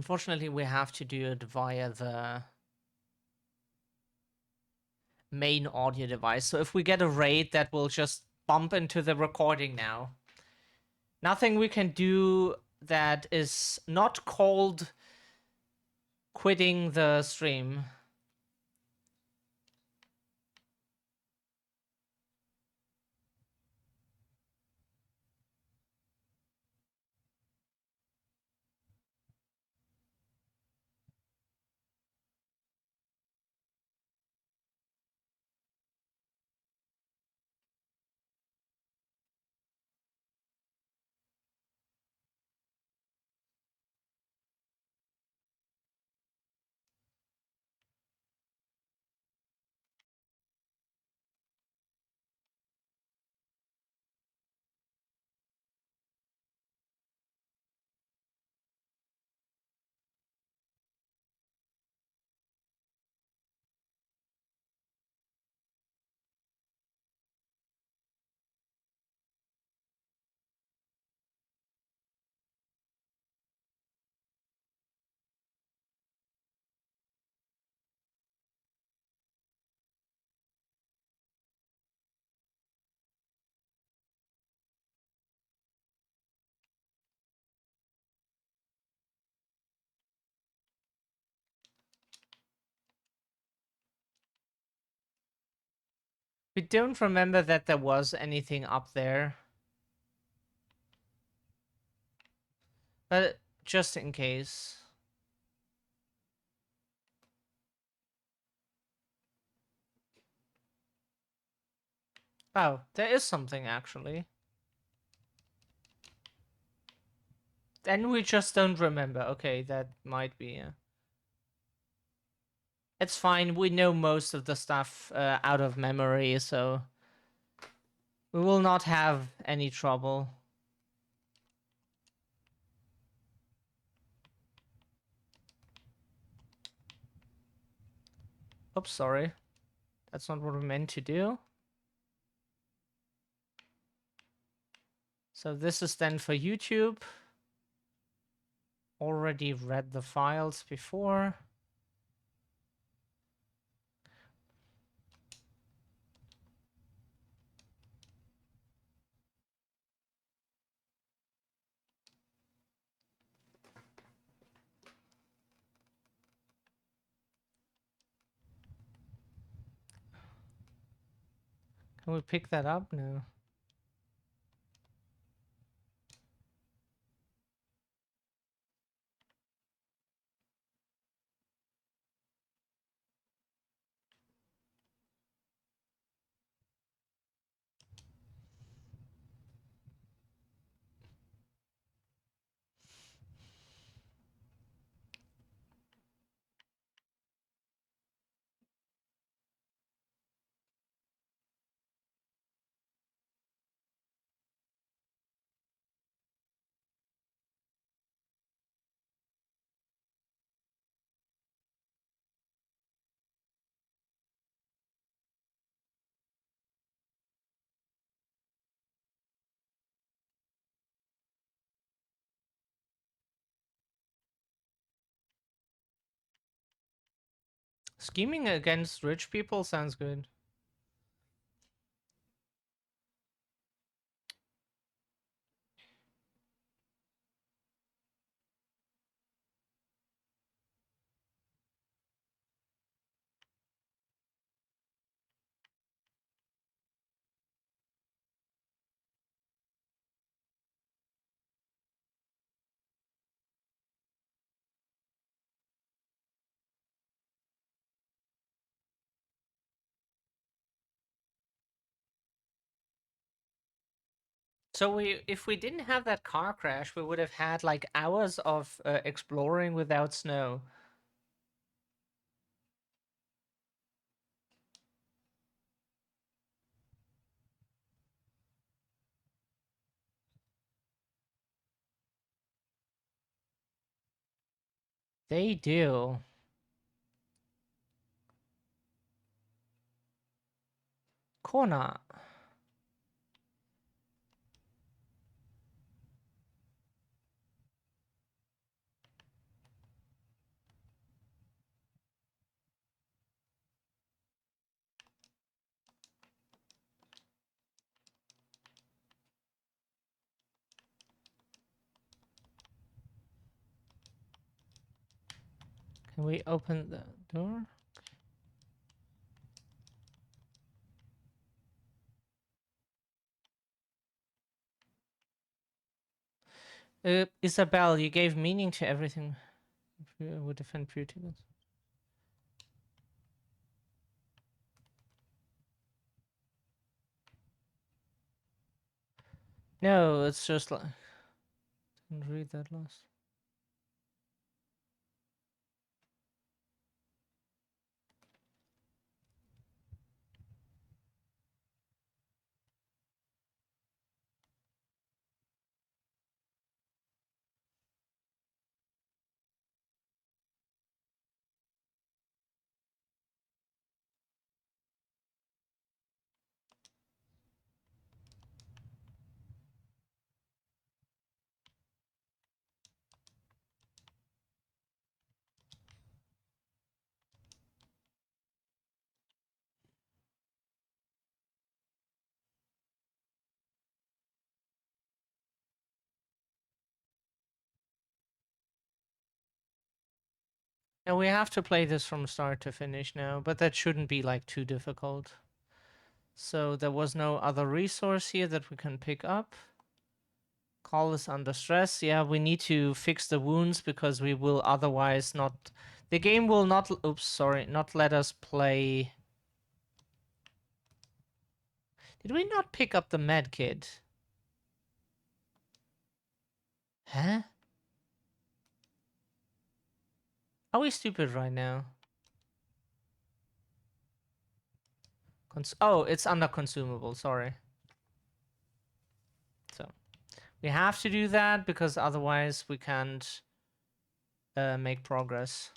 Unfortunately, we have to do it via the main audio device. So if we get a raid, that will just bump into the recording now. Nothing we can do that is not called quitting the stream. We don't remember that there was anything up there. But just in case. Oh, there is something actually. Then we just don't remember. Okay, that might be. It's fine. We know most of the stuff out of memory, so we will not have any trouble. Oops, sorry. That's not what we meant to do. So this is then for YouTube. Already read the files before. Can we pick that up? No. Scheming against rich people sounds good. So if we didn't have that car crash, we would have had like hours of exploring without snow. They do. Kona. Can we open the door? Isabel, you gave meaning to everything. You would defend beauty. No, it's just like... Didn't read that last. And we have to play this from start to finish now, but that shouldn't be like too difficult. So there was no other resource here that we can pick up. Call is under stress. Yeah, we need to fix the wounds because we will otherwise not... The game will not... Oops, sorry. Not let us play... Did we not pick up the med kit? Huh? Are we stupid right now? Oh, it's under consumable, sorry. So, we have to do that because otherwise we can't make progress.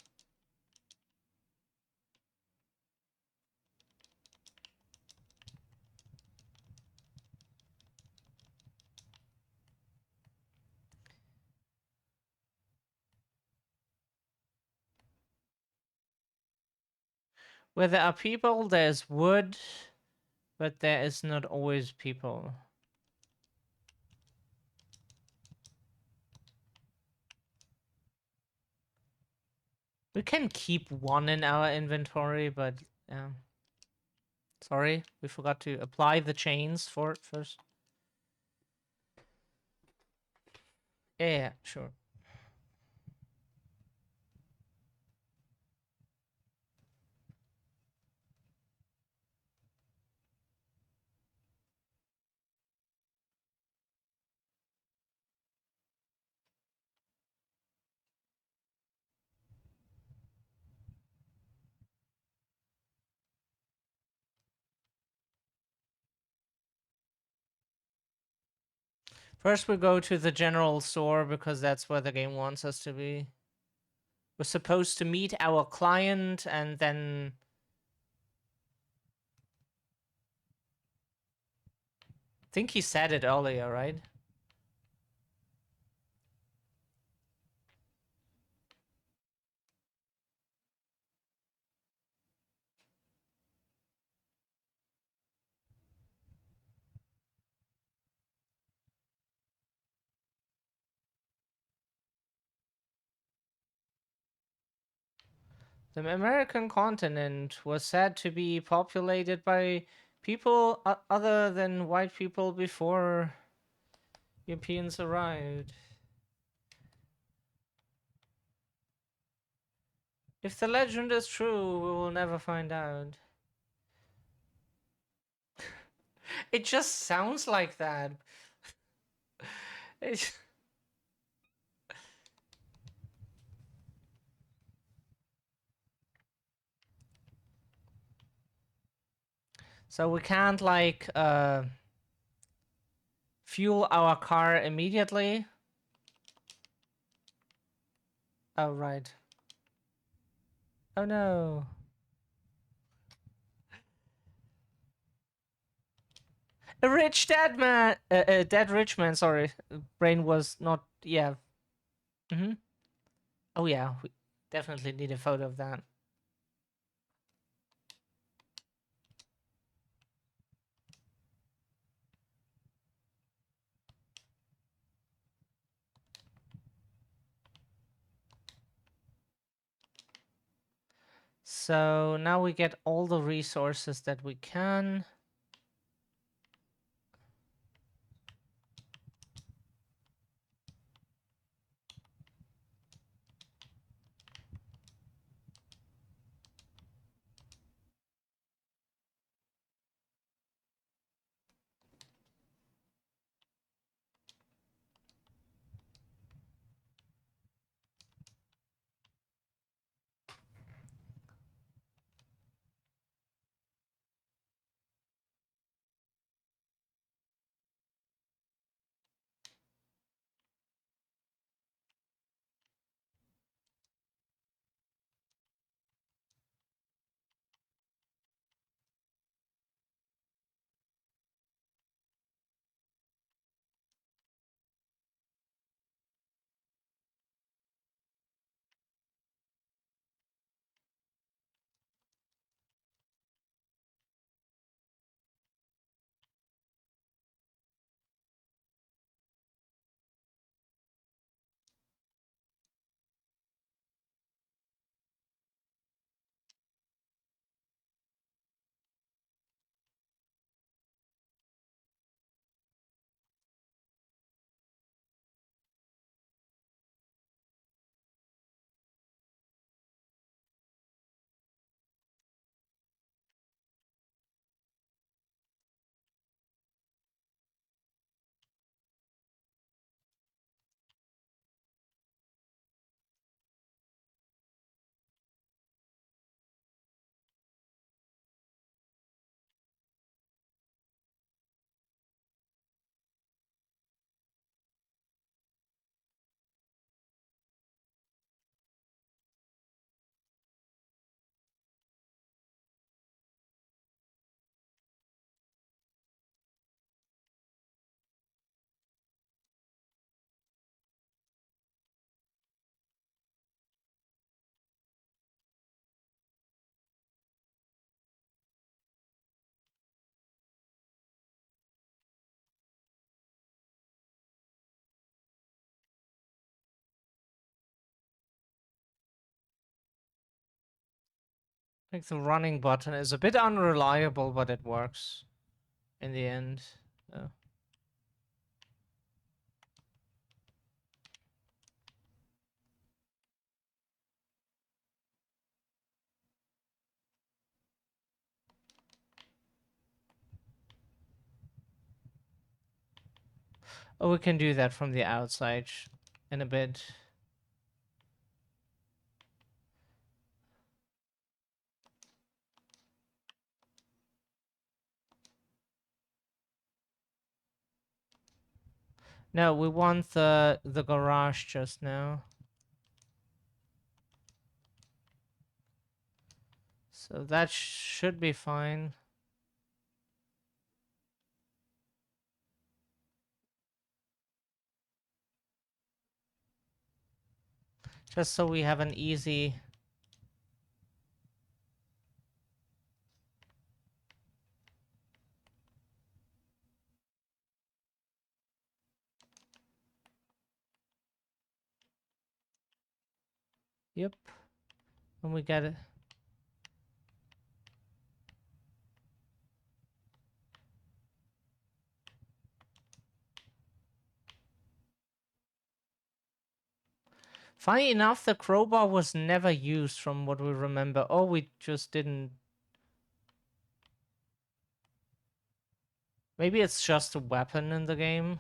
Where there are people, there's wood, but there is not always people. We can keep one in our inventory, but sorry, we forgot to apply the chains for it first. Yeah, sure. First we go to the general store because that's where the game wants us to be. We're supposed to meet our client and then... I think he said it earlier, right? The American continent was said to be populated by people other than white people before Europeans arrived. If the legend is true, we will never find out. It just sounds like that. So we can't like fuel our car immediately. Oh right. Oh no. A rich dead man, dead rich man. Sorry, brain was not. Yeah. Oh yeah, we definitely need a photo of that. So now we get all the resources that we can. I think the running button is a bit unreliable, but it works in the end. So. Oh, we can do that from the outside in a bit. No, we want the garage just now. So that should be fine. Just so we have an easy... Yep. When we get it. Funny enough, the crowbar was never used from what we remember. Oh, we just didn't... Maybe it's just a weapon in the game.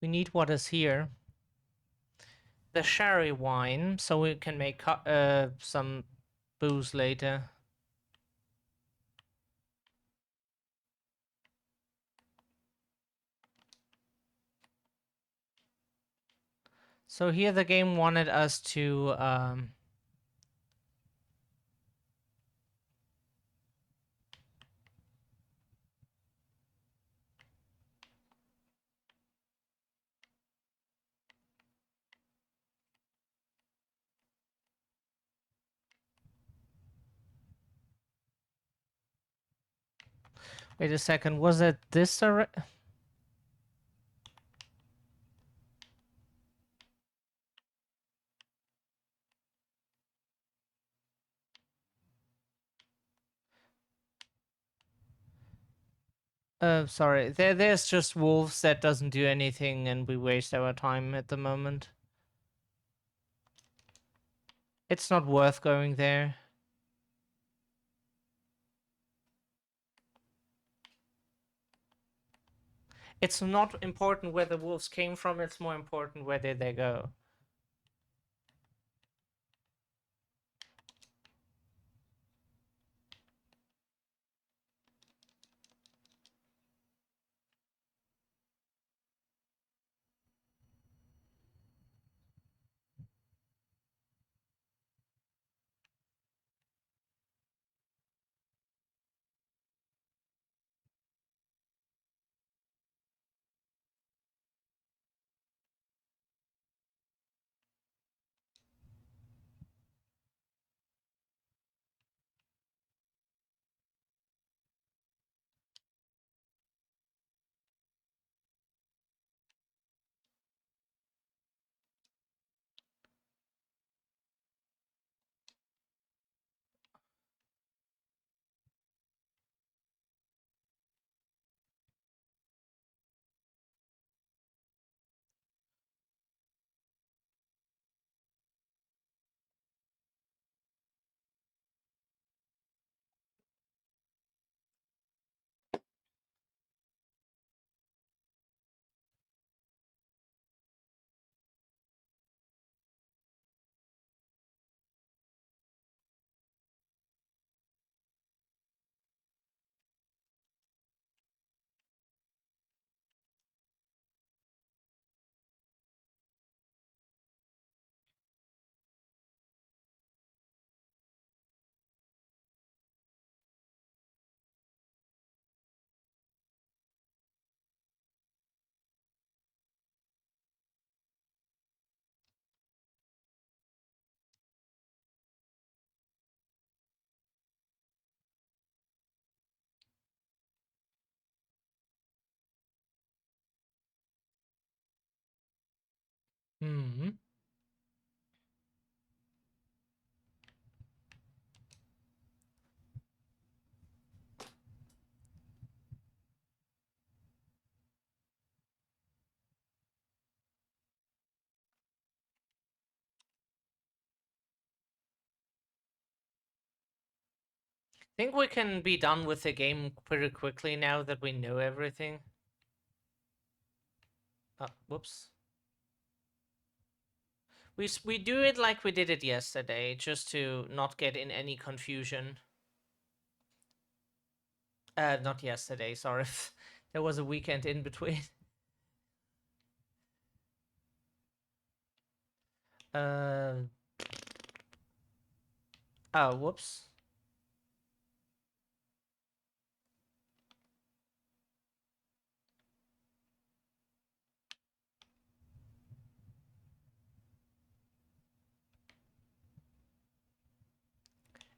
We need what is here. the sherry wine so we can make some booze later. So here the game wanted us to wait a second, was it this sorry. There's just wolves that doesn't do anything and we waste our time at the moment. It's not worth going there. It's not important where the wolves came from, it's more important where did they go. Hmm. Think we can be done with the game pretty quickly now that we know everything. Whoops. We do it like we did it yesterday, just to not get in any confusion. Not yesterday, sorry. There was a weekend in between. Uh, oh, whoops.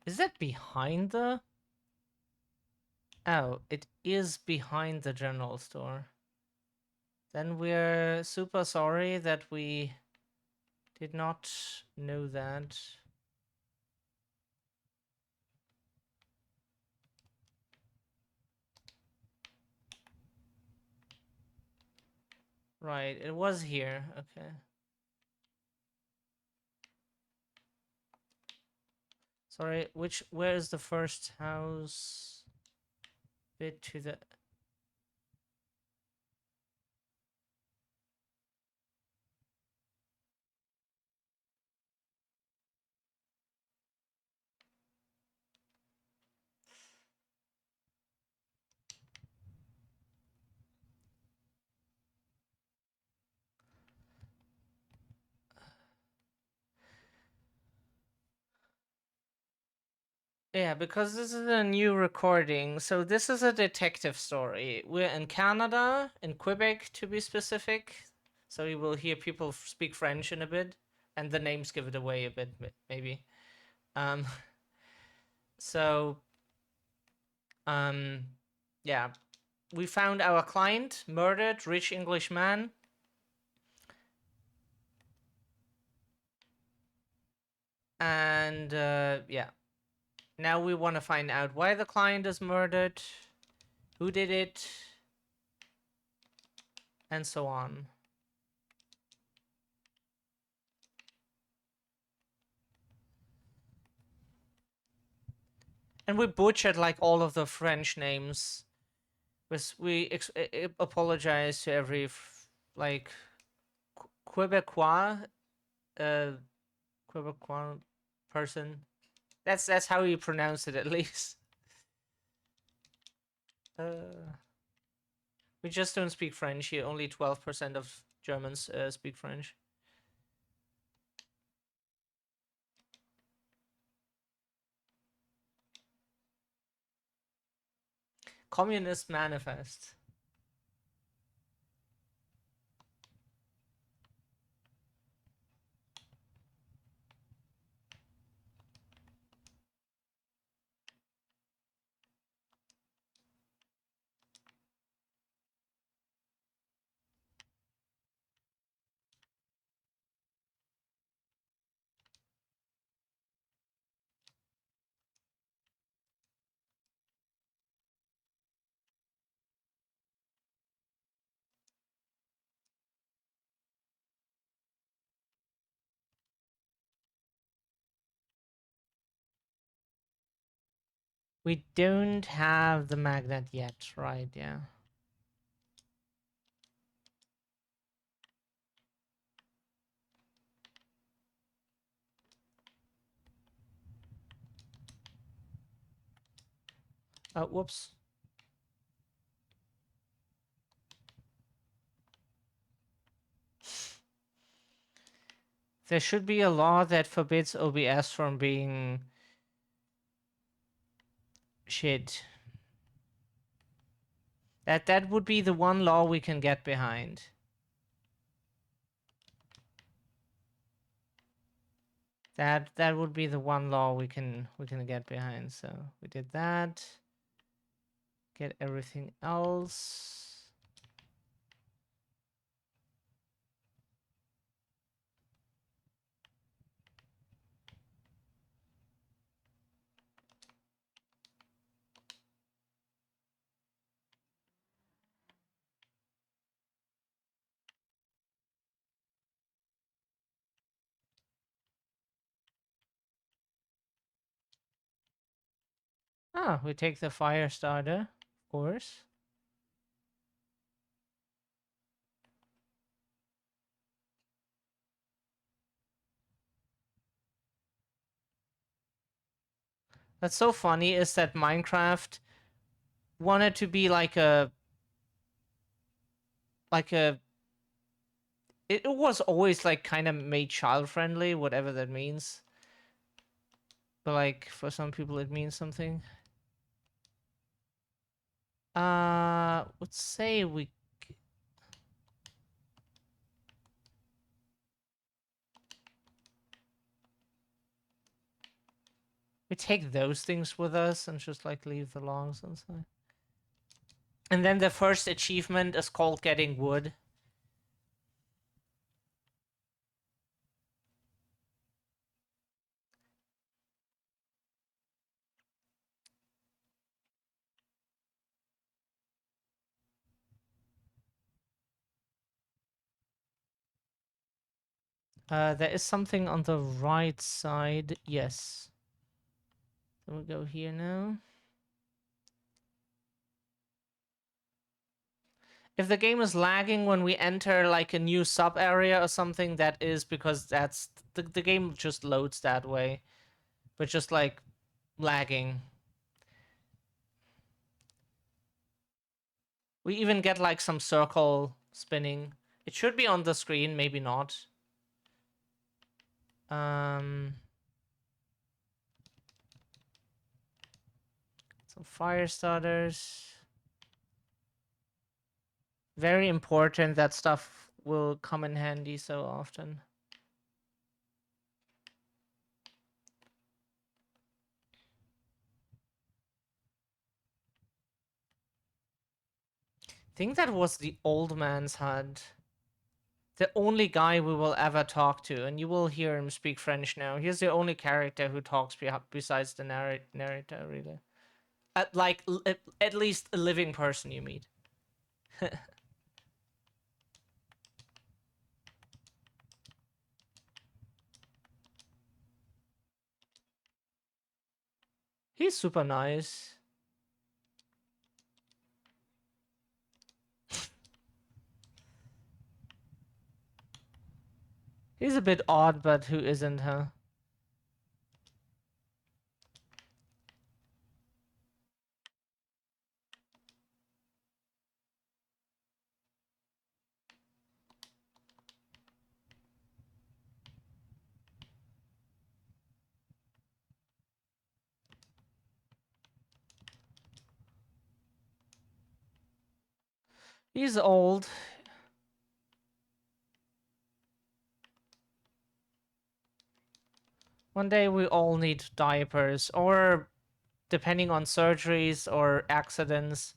Is that behind the... Oh, it is behind the general store. Then we're super sorry that we did not know that. Right, it was here. Okay. Sorry, where is the first house? Bit to the... Yeah, because this is a new recording. So this is a detective story. We're in Canada, in Quebec to be specific. So you will hear people speak French in a bit, and the names give it away a bit, maybe. Um, so, um, yeah, we found our client murdered, rich English man. And yeah, now we want to find out why the client is murdered, who did it, and so on. And we butchered like all of the French names. We apologize to every like Quebecois, uh, Quebecois person. That's how you pronounce it, at least. We just don't speak French here. Only 12% of Germans speak French. Communist Manifest. We don't have the magnet yet, right? Yeah. Whoops. There should be a law that forbids OBS from being shit. That would be the one law we can get behind. That would be the one law we can get behind. So we did that. Get everything else. Ah, we take the fire starter, of course. That's so funny is that Minecraft wanted to be like a it was always like kind of made child friendly, whatever that means. But like for some people it means something. Let's say we take those things with us and just like leave the logs inside. And then the first achievement is called getting wood. There is something on the right side. Yes. So we go here now. If the game is lagging when we enter like a new sub area or something, that is because that's the game just loads that way. But just like lagging. We even get like some circle spinning. It should be on the screen, maybe not. Um Some fire starters. Very important. That stuff will come in handy so often. I think that was the old man's hut. The only guy we will ever talk to, and you will hear him speak French now. He's the only character who talks besides the narrator, really. At least a living person you meet. He's super nice. He's a bit odd, but who isn't, huh? He's old. One day we all need diapers, or depending on surgeries or accidents.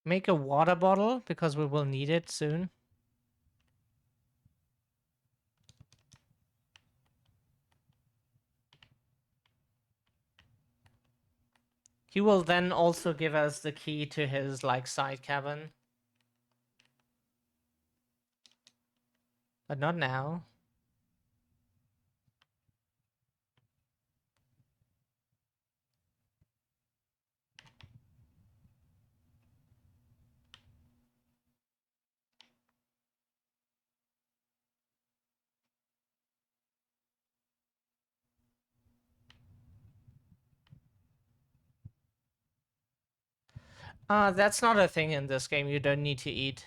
Make a water bottle, because we will need it soon. He will then also give us the key to his, like, side cabin. But not now. That's not a thing in this game. You don't need to eat.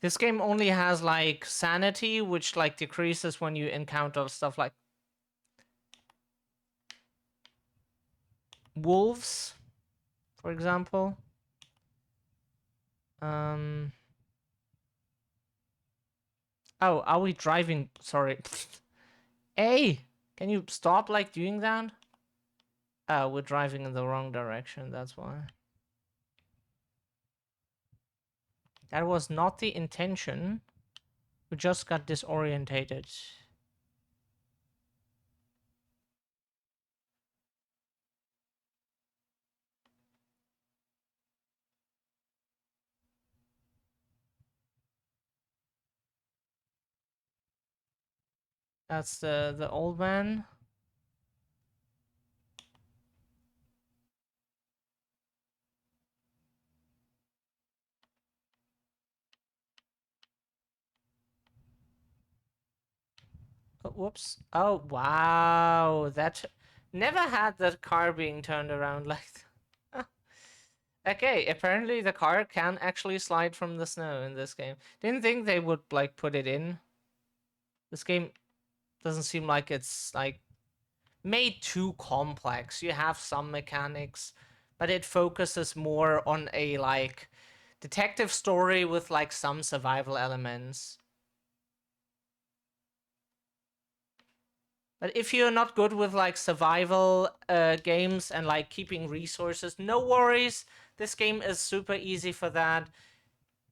This game only has, like, sanity, which, like, decreases when you encounter stuff like wolves, for example. Oh, are we driving? Sorry. Hey, can you stop, like, doing that? Oh, we're driving in the wrong direction, that's why. That was not the intention. We just got disorientated. That's the old man. Oh, whoops. Oh, wow. That never had that car being turned around like that. Okay, apparently the car can actually slide from the snow in this game. Didn't think they would, like, put it in. This game doesn't seem like it's, like, made too complex. You have some mechanics, but it focuses more on a, like, detective story with, like, some survival elements. But if you're not good with, like, survival games and, like, keeping resources, no worries. This game is super easy for that.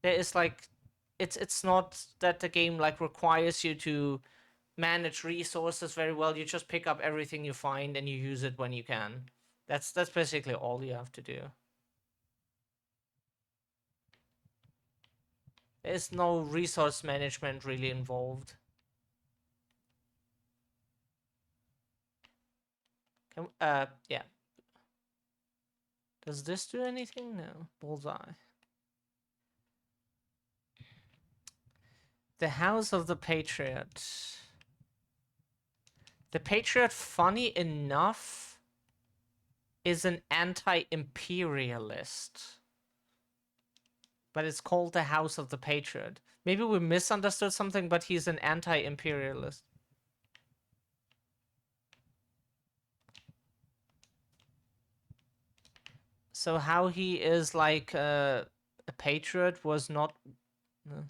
There is, like, it's not that the game, like, requires you to manage resources very well. You just pick up everything you find and you use it when you can. That's basically all you have to do. There's no resource management really involved. Yeah. Does this do anything? No. Bullseye. The House of the Patriot. The Patriot, funny enough, is an anti-imperialist. But it's called the House of the Patriot. Maybe we misunderstood something, but he's an anti-imperialist. So how he is like a patriot was not... No.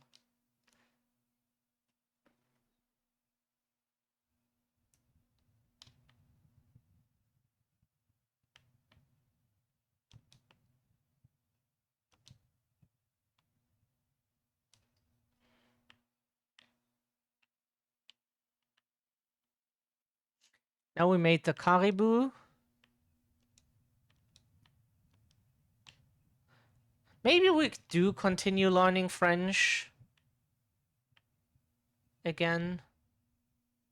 Now we made the caribou. Maybe we do continue learning French again.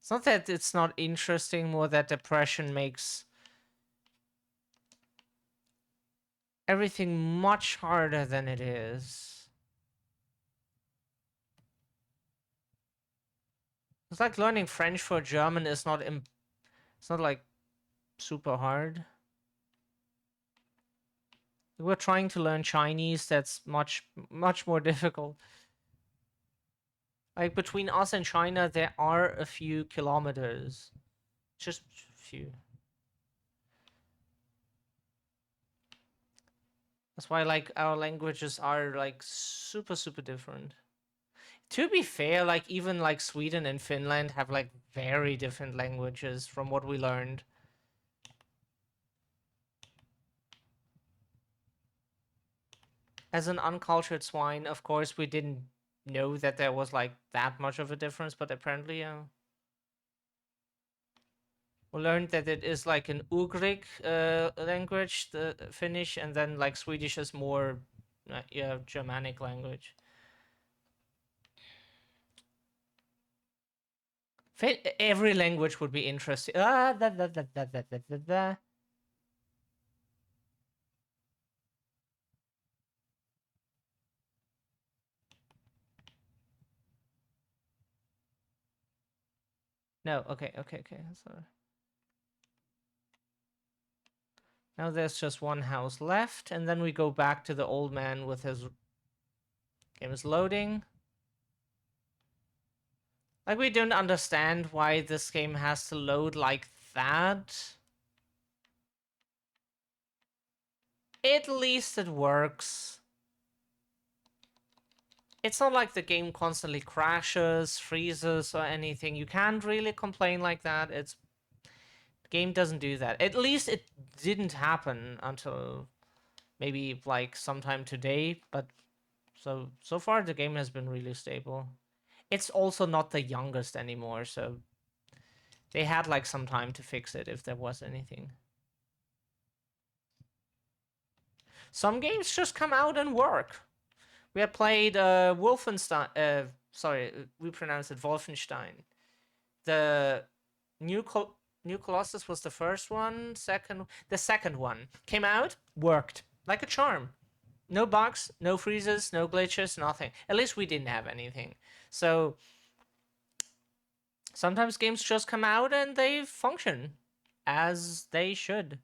It's not that it's not interesting, more that depression makes everything much harder than it is. It's like learning French for German is not it's not like super hard. We're trying to learn Chinese, that's much more difficult. Like between us and China, there are a few kilometers. Just a few. That's why like our languages are like super different. To be fair, like even like Sweden and Finland have like very different languages from what we learned. As an uncultured swine, of course, we didn't know that there was like that much of a difference, but apparently, yeah. We learned that it is like an Ugric language, the Finnish, and then like Swedish is more, yeah, Germanic language. Every language would be interesting. No, okay. Sorry. Now there's just one house left, and then we go back to the old man with his... Game is loading. Like, we don't understand why this game has to load like that. At least it works. It's not like the game constantly crashes, freezes, or anything. You can't really complain like that. The game doesn't do that. At least it didn't happen until maybe like sometime today, but so far the game has been really stable. It's also not the youngest anymore, so they had like some time to fix it if there was anything. Some games just come out and work. We had played Wolfenstein. Sorry, we pronounce it Wolfenstein. The New Colossus was the first one. The second one came out, worked like a charm. No bugs, no freezes, no glitches, nothing. At least we didn't have anything. So sometimes games just come out and they function as they should.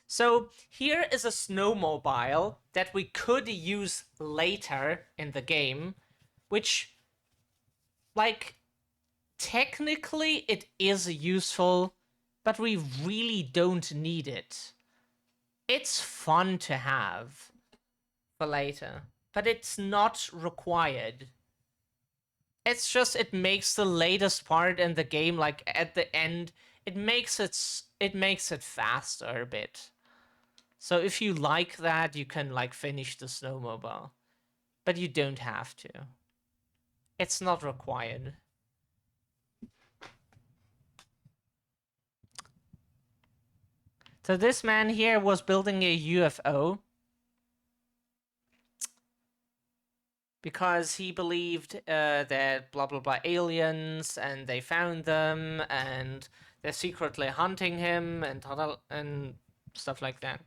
So here is a snowmobile that we could use later in the game, which, like, technically it is useful, but we really don't need it. It's fun to have for later, but it's not required. It's just, it makes the latest part in the game, like at the end, it makes it faster a bit. So if you like that, you can like finish the snowmobile, but you don't have to. It's not required. So this man here was building a UFO because he believed that blah blah blah aliens, and they found them and they're secretly hunting him and stuff like that.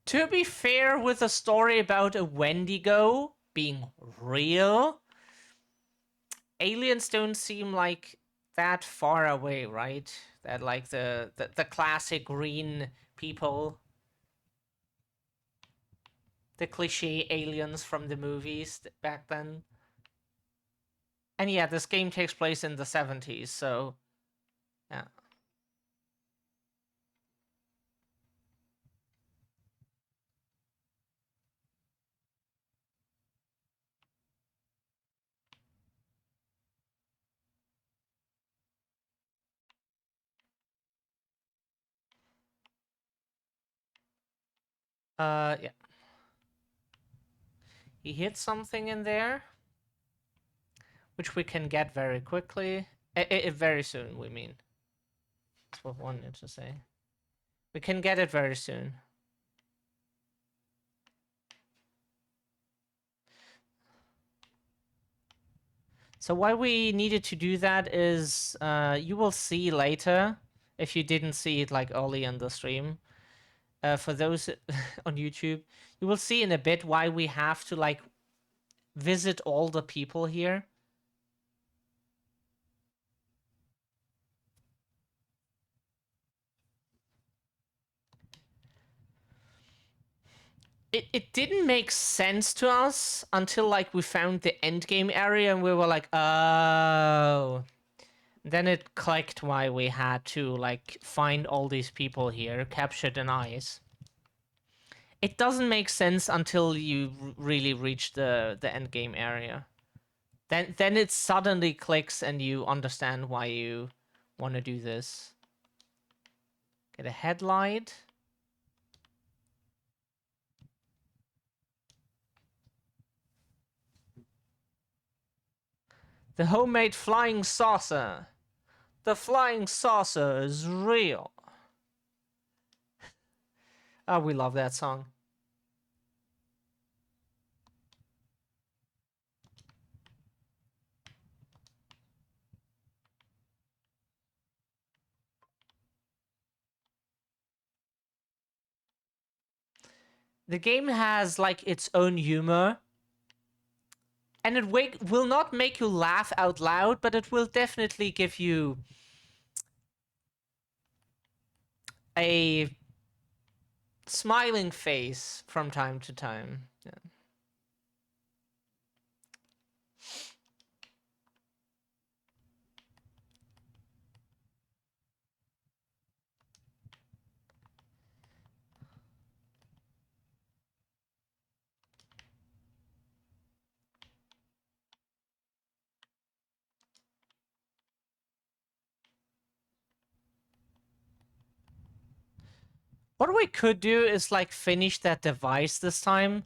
To be fair, with a story about a Wendigo being real, aliens don't seem like that far away, right? That like the classic green people, the cliche aliens from the movies back then. And yeah, this game takes place in the 70s, so yeah. Yeah. He hit something in there, which we can get very quickly. Very soon, we mean. That's what I wanted to say. We can get it very soon. So why we needed to do that is, you will see later, if you didn't see it like early in the stream. For those on YouTube, you will see in a bit why we have to like visit all the people here. It didn't make sense to us until like we found the end game area and we were like, oh. Then it clicked why we had to like find all these people here, capture the eyes. It doesn't make sense until you really reach the end game area. Then it suddenly clicks and you understand why you want to do this. Get a headlight. The homemade flying saucer. The flying saucer is real. Oh, we love that song. The game has like its own humor. And it will not make you laugh out loud, but it will definitely give you a smiling face from time to time. Yeah. What we could do is like finish that device this time,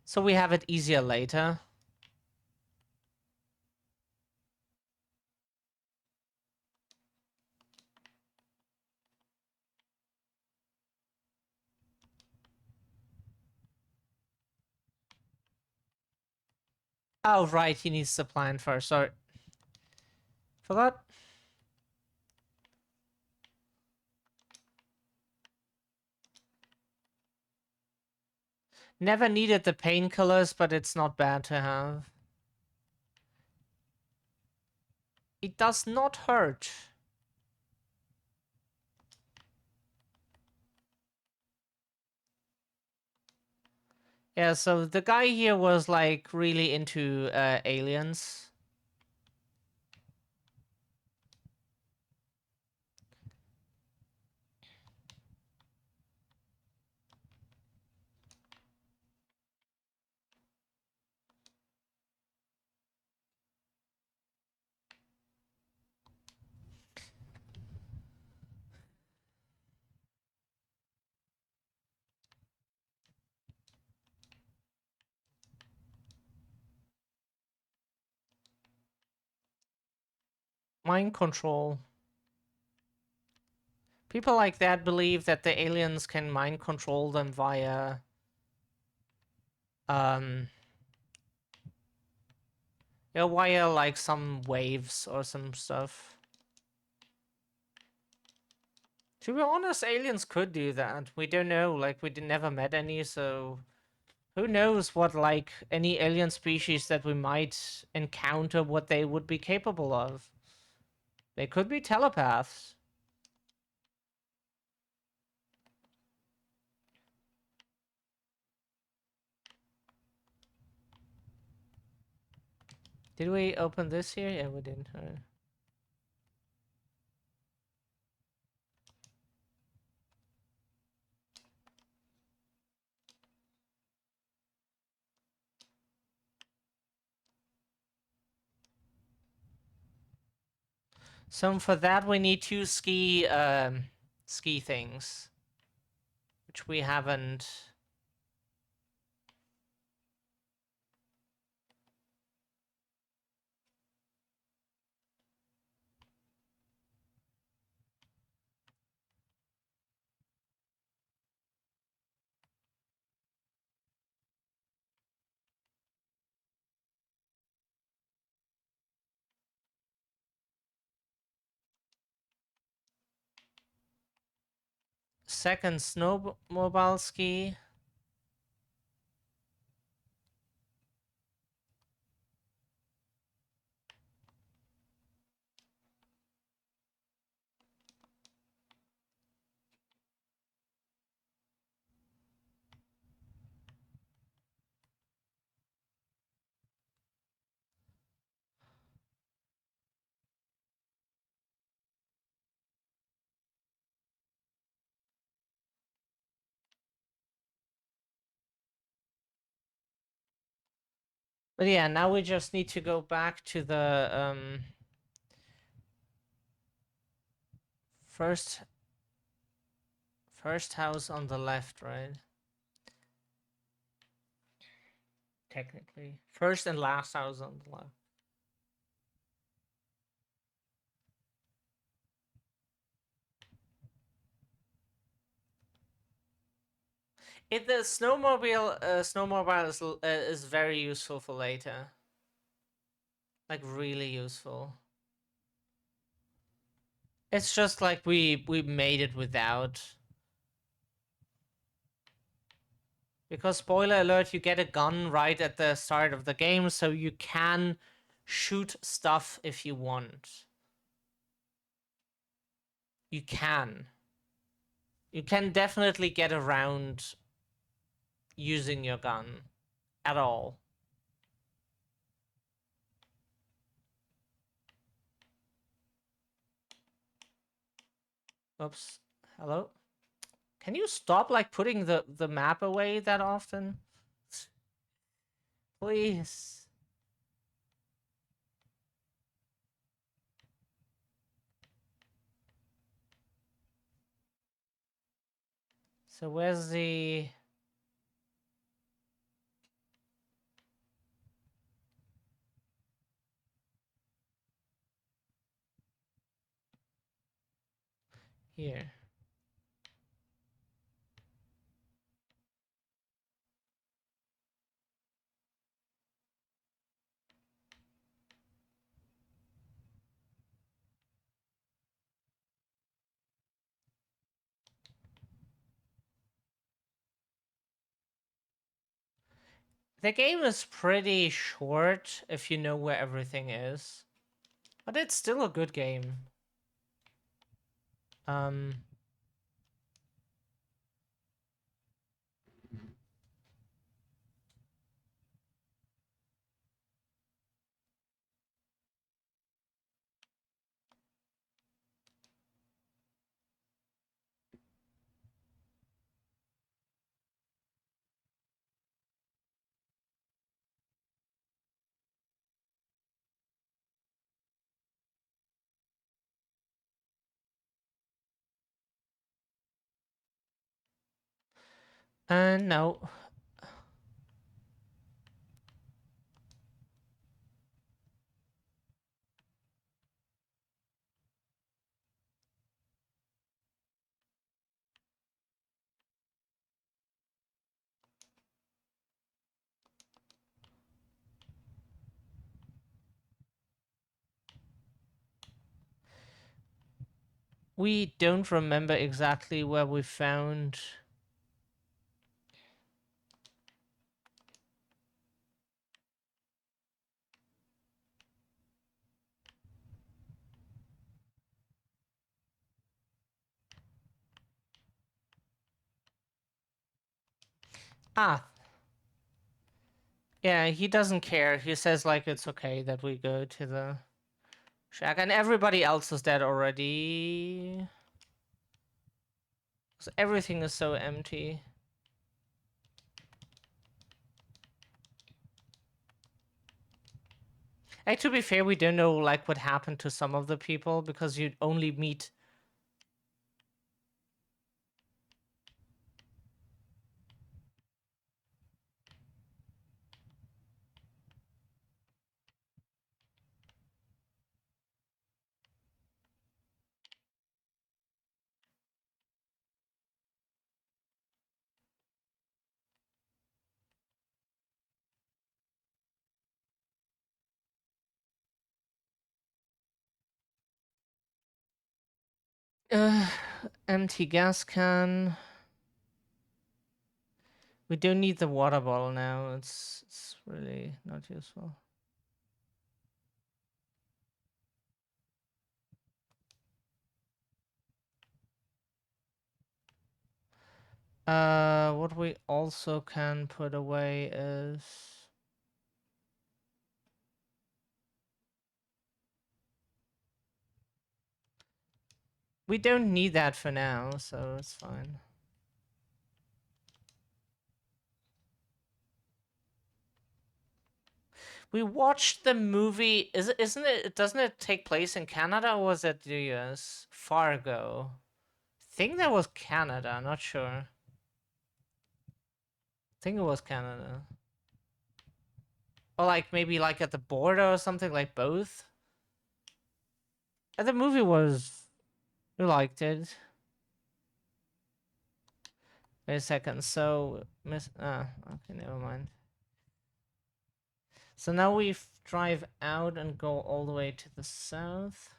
so we have it easier later. Oh, right, he needs the plan first. Sorry. Forgot. Never needed the painkillers, but it's not bad to have. It does not hurt. Yeah, so the guy here was like really into aliens. Mind control. People like that believe that the aliens can mind control them via um yeah, via like some waves or some stuff. To be honest, aliens could do that. We don't know. Like, never met any, so who knows what, like, any alien species that we might encounter, what they would be capable of. They could be telepaths. Did we open this here? Yeah, we didn't. So for that, we need two ski things, which we haven't. Second snowmobile ski. But yeah, now we just need to go back to the first house on the left, right? Technically, first and last house on the left. It the snowmobile is very useful for later. Like really useful. It's just like we made it without. Because spoiler alert, you get a gun right at the start of the game, so you can shoot stuff if you want. You can. You can definitely get around using your gun at all. Oops. Hello? Can you stop like putting the map away that often? Please. So where's the... Here. The game is pretty short if you know where everything is. But it's still a good game. No. We don't remember exactly where we found... Ah, yeah, he doesn't care. He says, like, it's okay that we go to the shack. And everybody else is dead already. So everything is so empty. Like, to be fair, we don't know, like, what happened to some of the people, because you only meet... Empty gas can. We don't need the water bottle now. It's really not useful. What we also can put away is... We don't need that for now, so it's fine. We watched the movie. Isn't it? Doesn't it take place in Canada, or was it the US? Fargo. I think that was Canada. Not sure. I think it was Canada. Or like maybe like at the border or something, like both. And the movie was... We liked it. Wait a second. So okay, never mind. So now we drive out and go all the way to the south.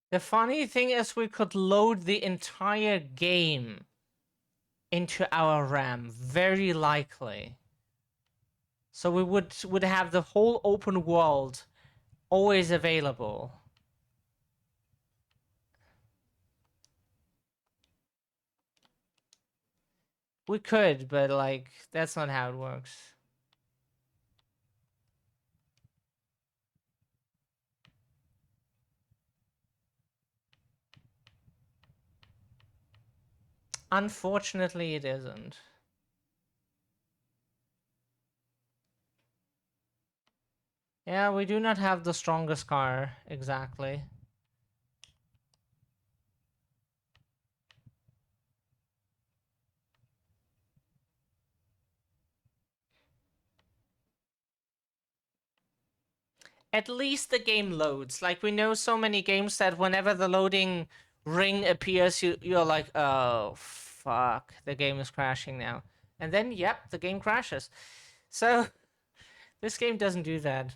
The funny thing is we could load the entire game into our RAM, very likely. So we would have the whole open world always available. We could, but like that's not how it works. Unfortunately, it isn't. Yeah, we do not have the strongest car, exactly. At least the game loads. Like, we know so many games that whenever the loading ring appears, you're like, oh, fuck, the game is crashing now. And then, yep, the game crashes. So, this game doesn't do that.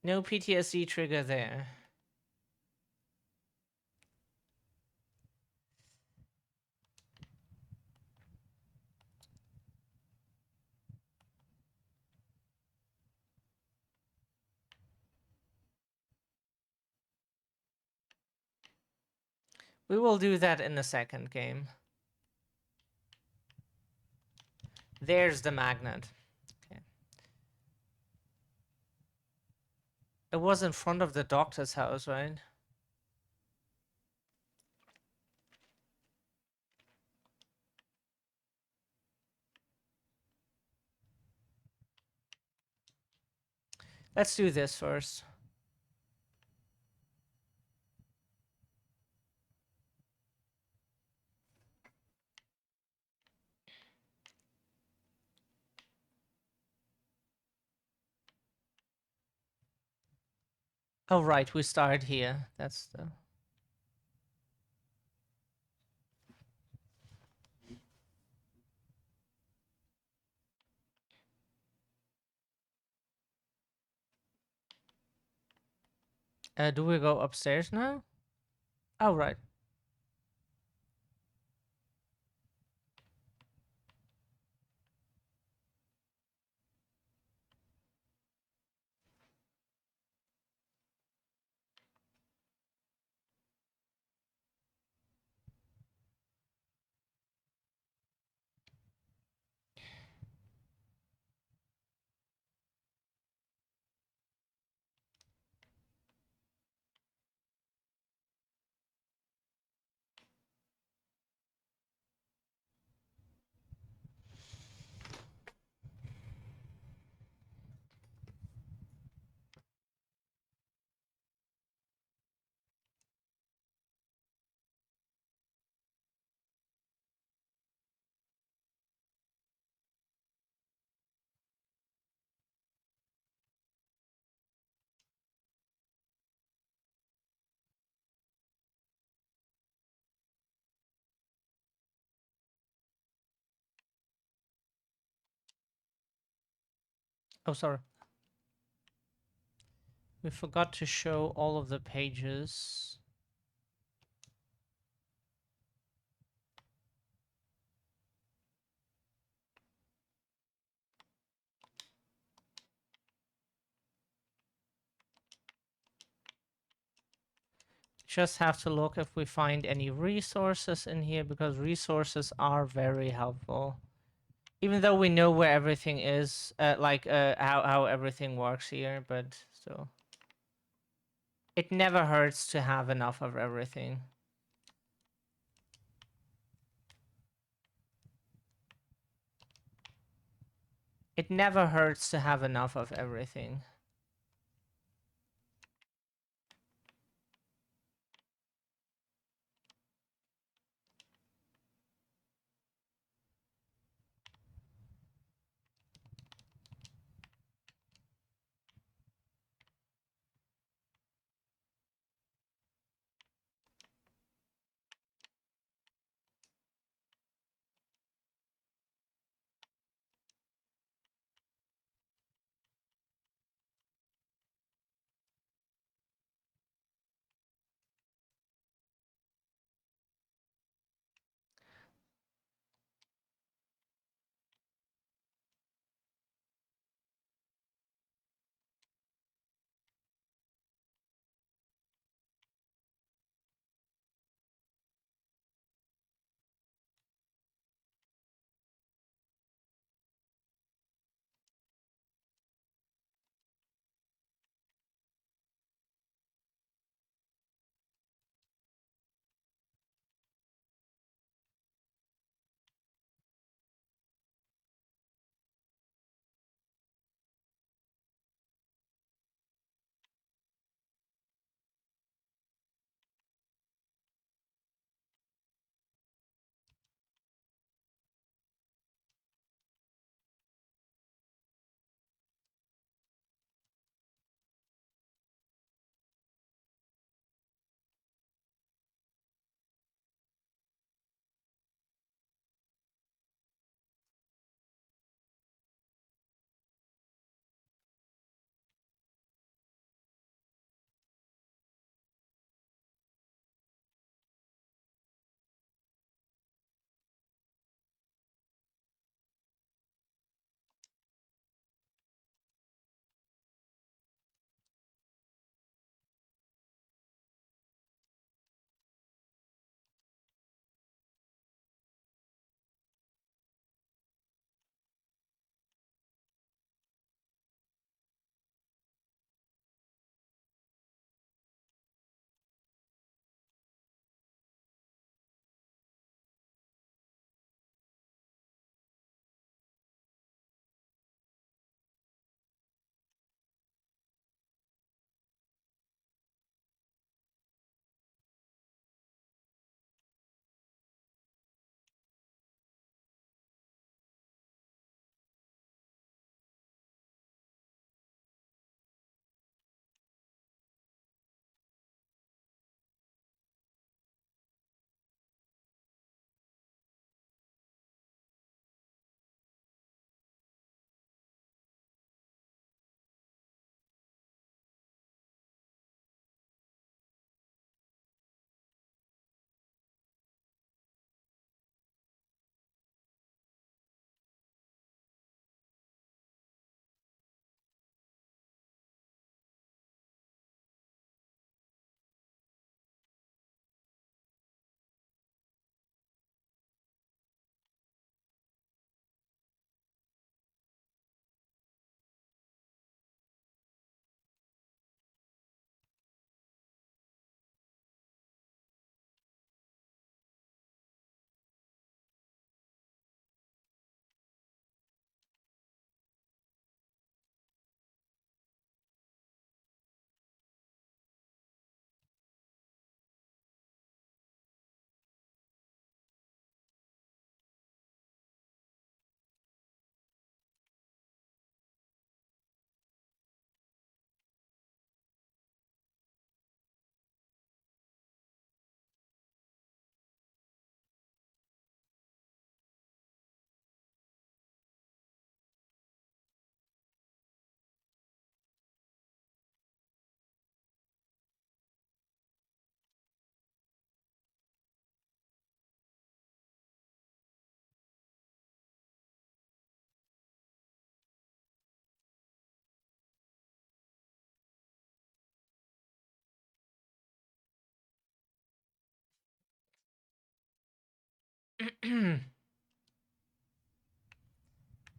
No PTSD trigger there. We will do that in the second game. There's the magnet. Okay. It was in front of the doctor's house, right? Let's do this first. Oh, right, we start here. That's the... do we go upstairs now? Oh, right. Oh, sorry. We forgot to show all of the pages. Just have to look if we find any resources in here, because resources are very helpful. Even though we know where everything is, how everything works here, but still. It never hurts to have enough of everything. It never hurts to have enough of everything.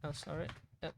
Oh, sorry. Uh,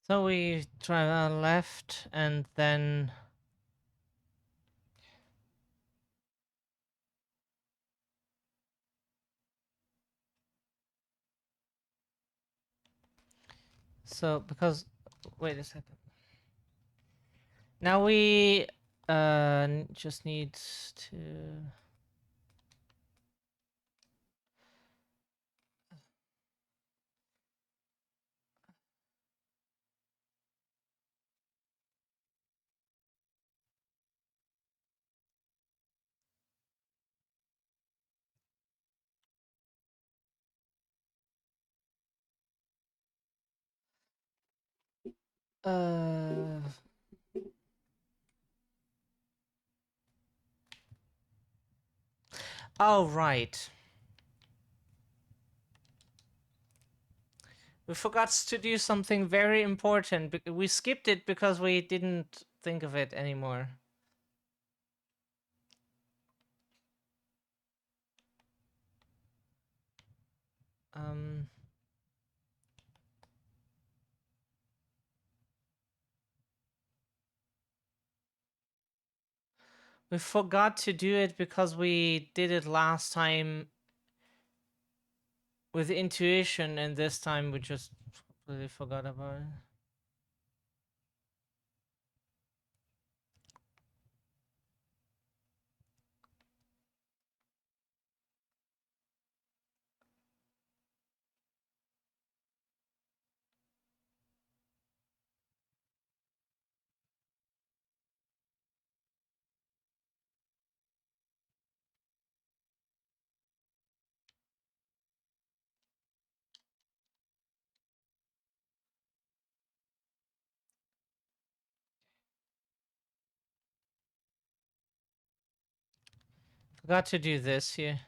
so we drive left and then. So because. Wait a second. Now we just need to. Uh. Oh, right. We forgot to do something very important. We skipped it because we didn't think of it anymore. Um. We forgot to do it because we did it last time with intuition, and this time we just completely forgot about it. Forgot to do this here.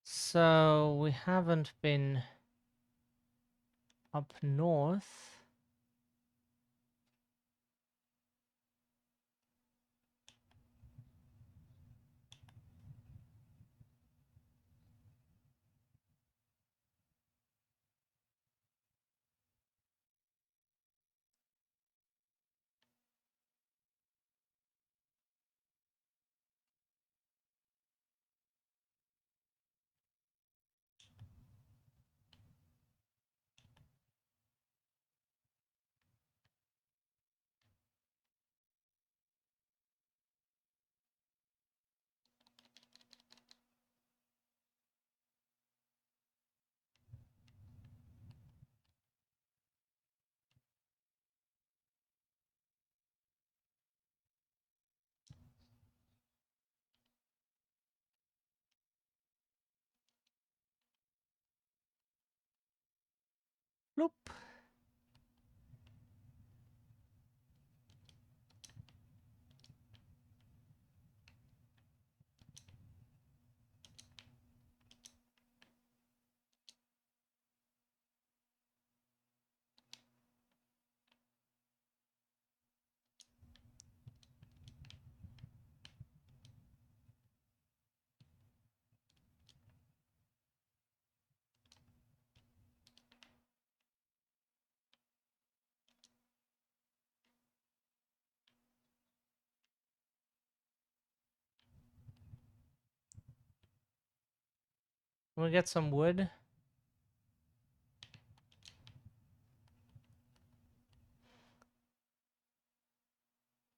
So we haven't been up north. Bloop. Can we get some wood?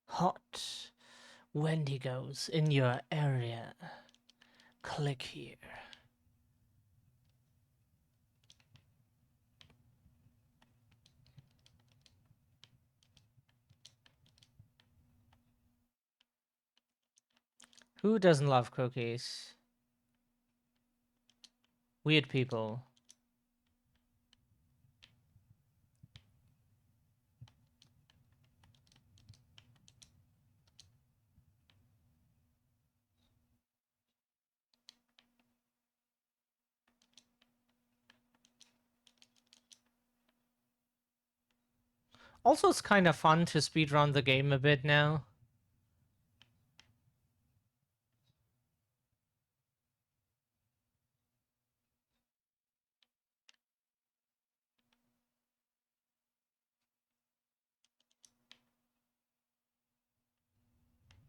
Hot Wendigos in your area. Click here. Who doesn't love cookies? Weird people. Also, it's kind of fun to speedrun the game a bit now.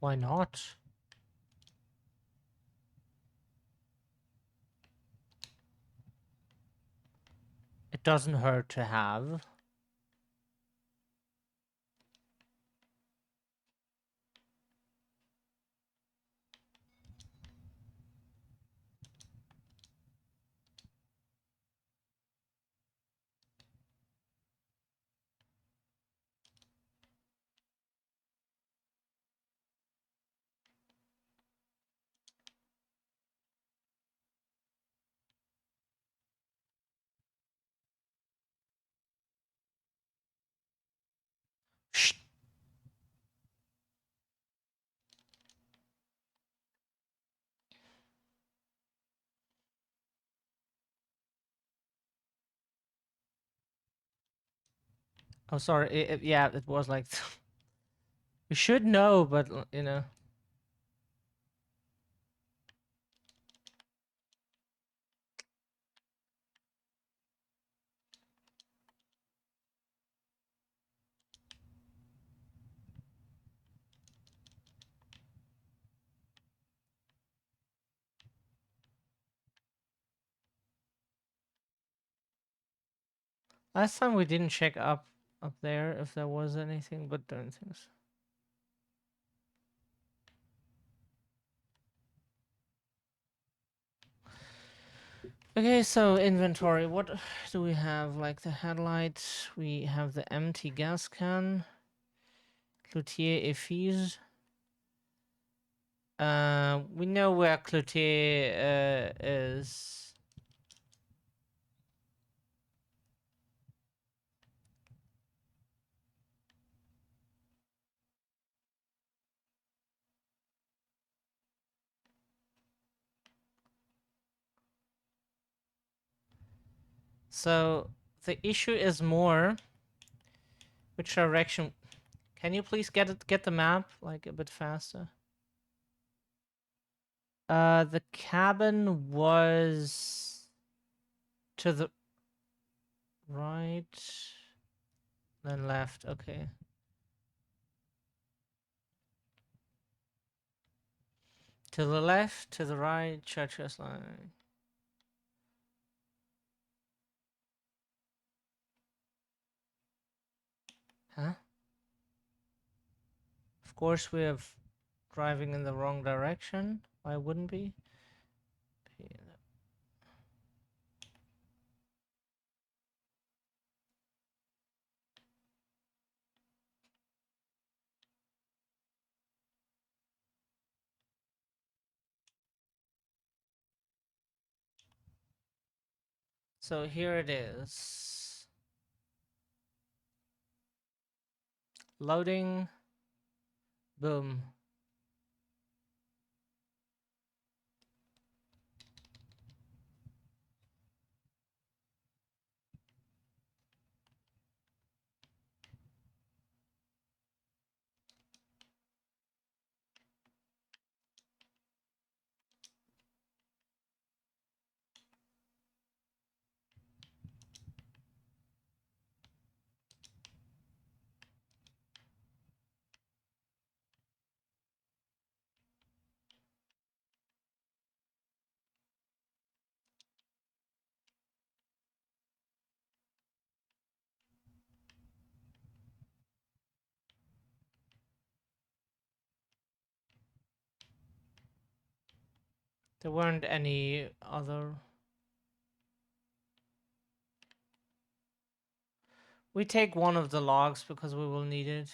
Why not? It doesn't hurt to have. Shh. Oh, sorry. Yeah, it was like... You should know, but, you know... Last time we didn't check up there if there was anything, but don't think so. Okay, so inventory. What do we have? Like the headlight, we have the empty gas can. Cloutier Effise. We know where Cloutier is. So the issue is more which direction. Can you please get the map like a bit faster? The cabin was to the right, then left. Okay. To the left, to the right, churches line. Huh? Of course we have driving in the wrong direction. Why wouldn't we? So here it is. Loading. Boom. There weren't any other. We take one of the logs because we will need it.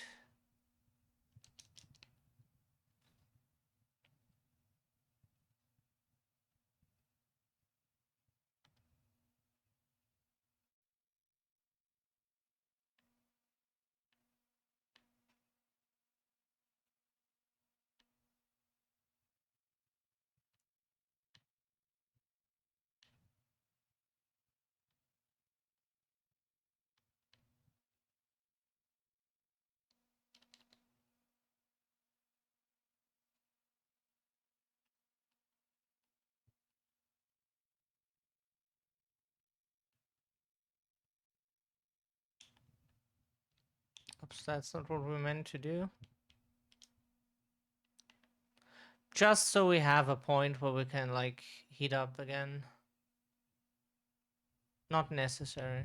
Oops, that's not what we meant to do. Just so we have a point where we can, like, heat up again. Not necessary.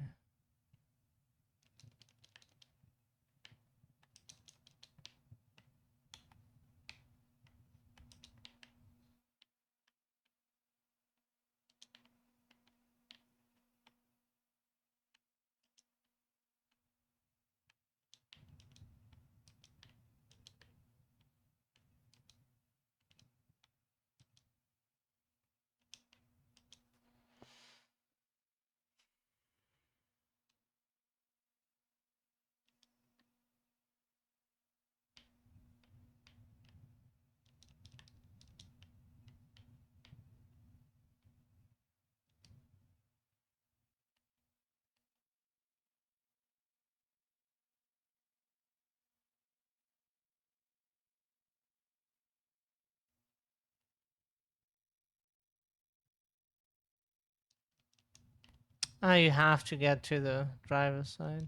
Ah, you have to get to the driver's side.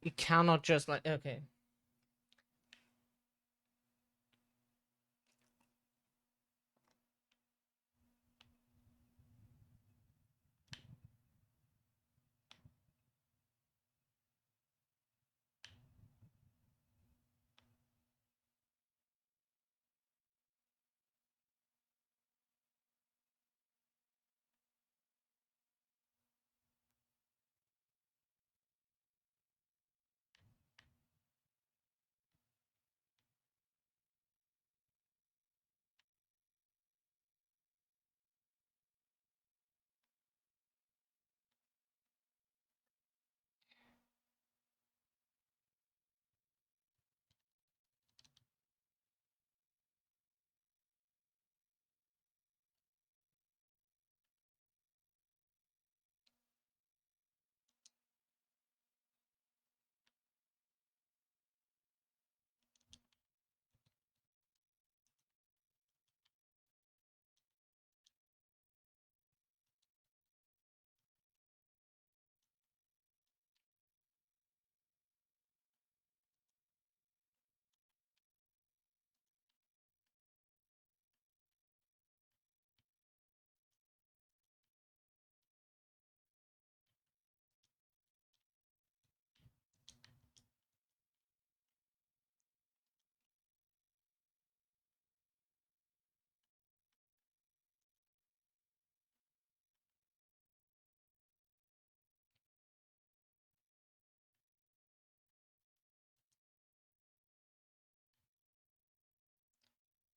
You cannot just, like, okay.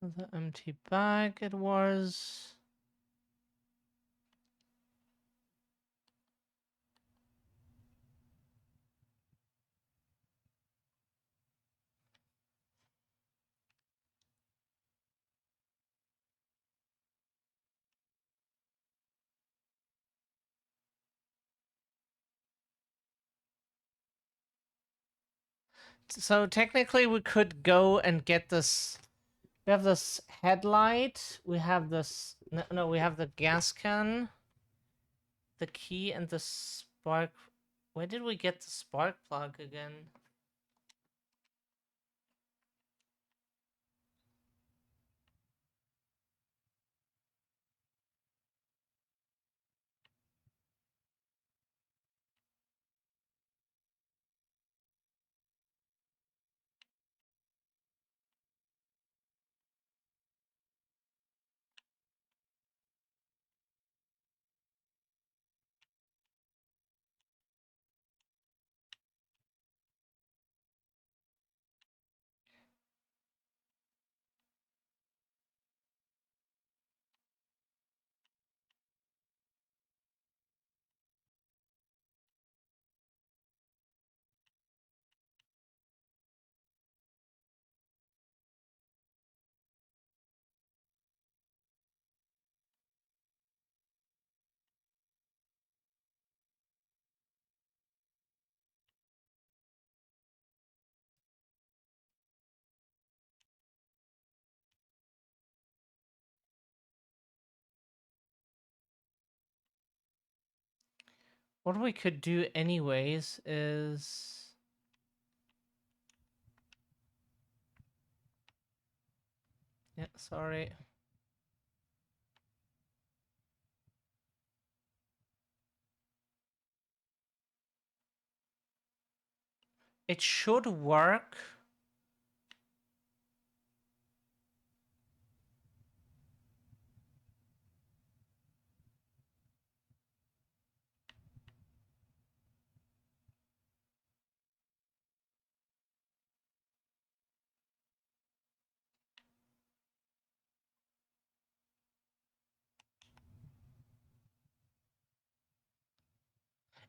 The empty bag it was. So technically we could go and get this. We have this headlight. We have this. No, we have the gas can, the key, and the spark. Where did we get the spark plug again? What we could do anyways is... Yeah, sorry. It should work.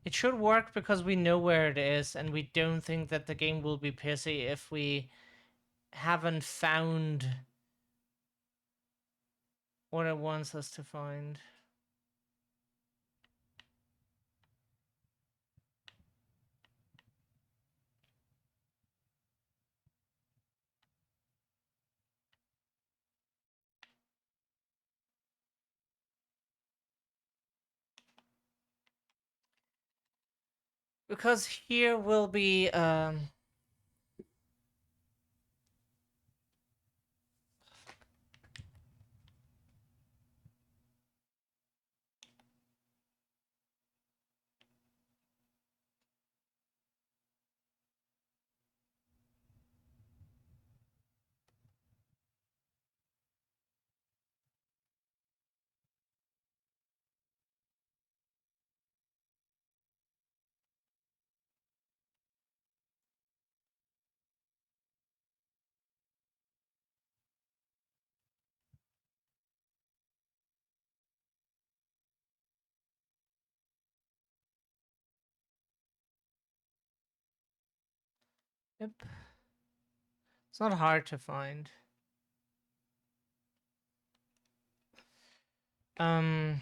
It should work because we know where it is, and we don't think that the game will be pissy if we haven't found what it wants us to find. Because here will be yep. It's not hard to find. Um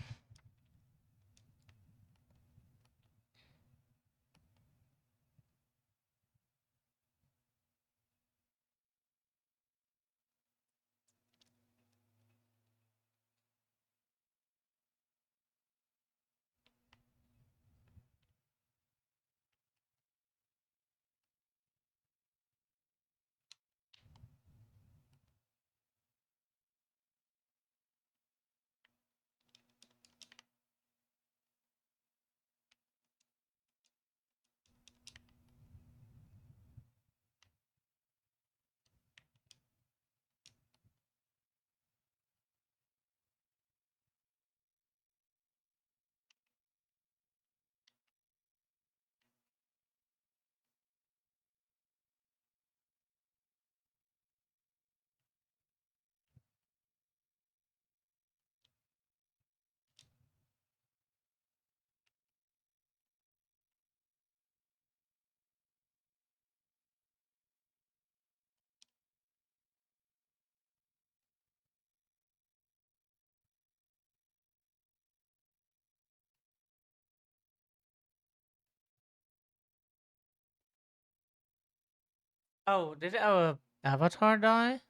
Oh, did our avatar die?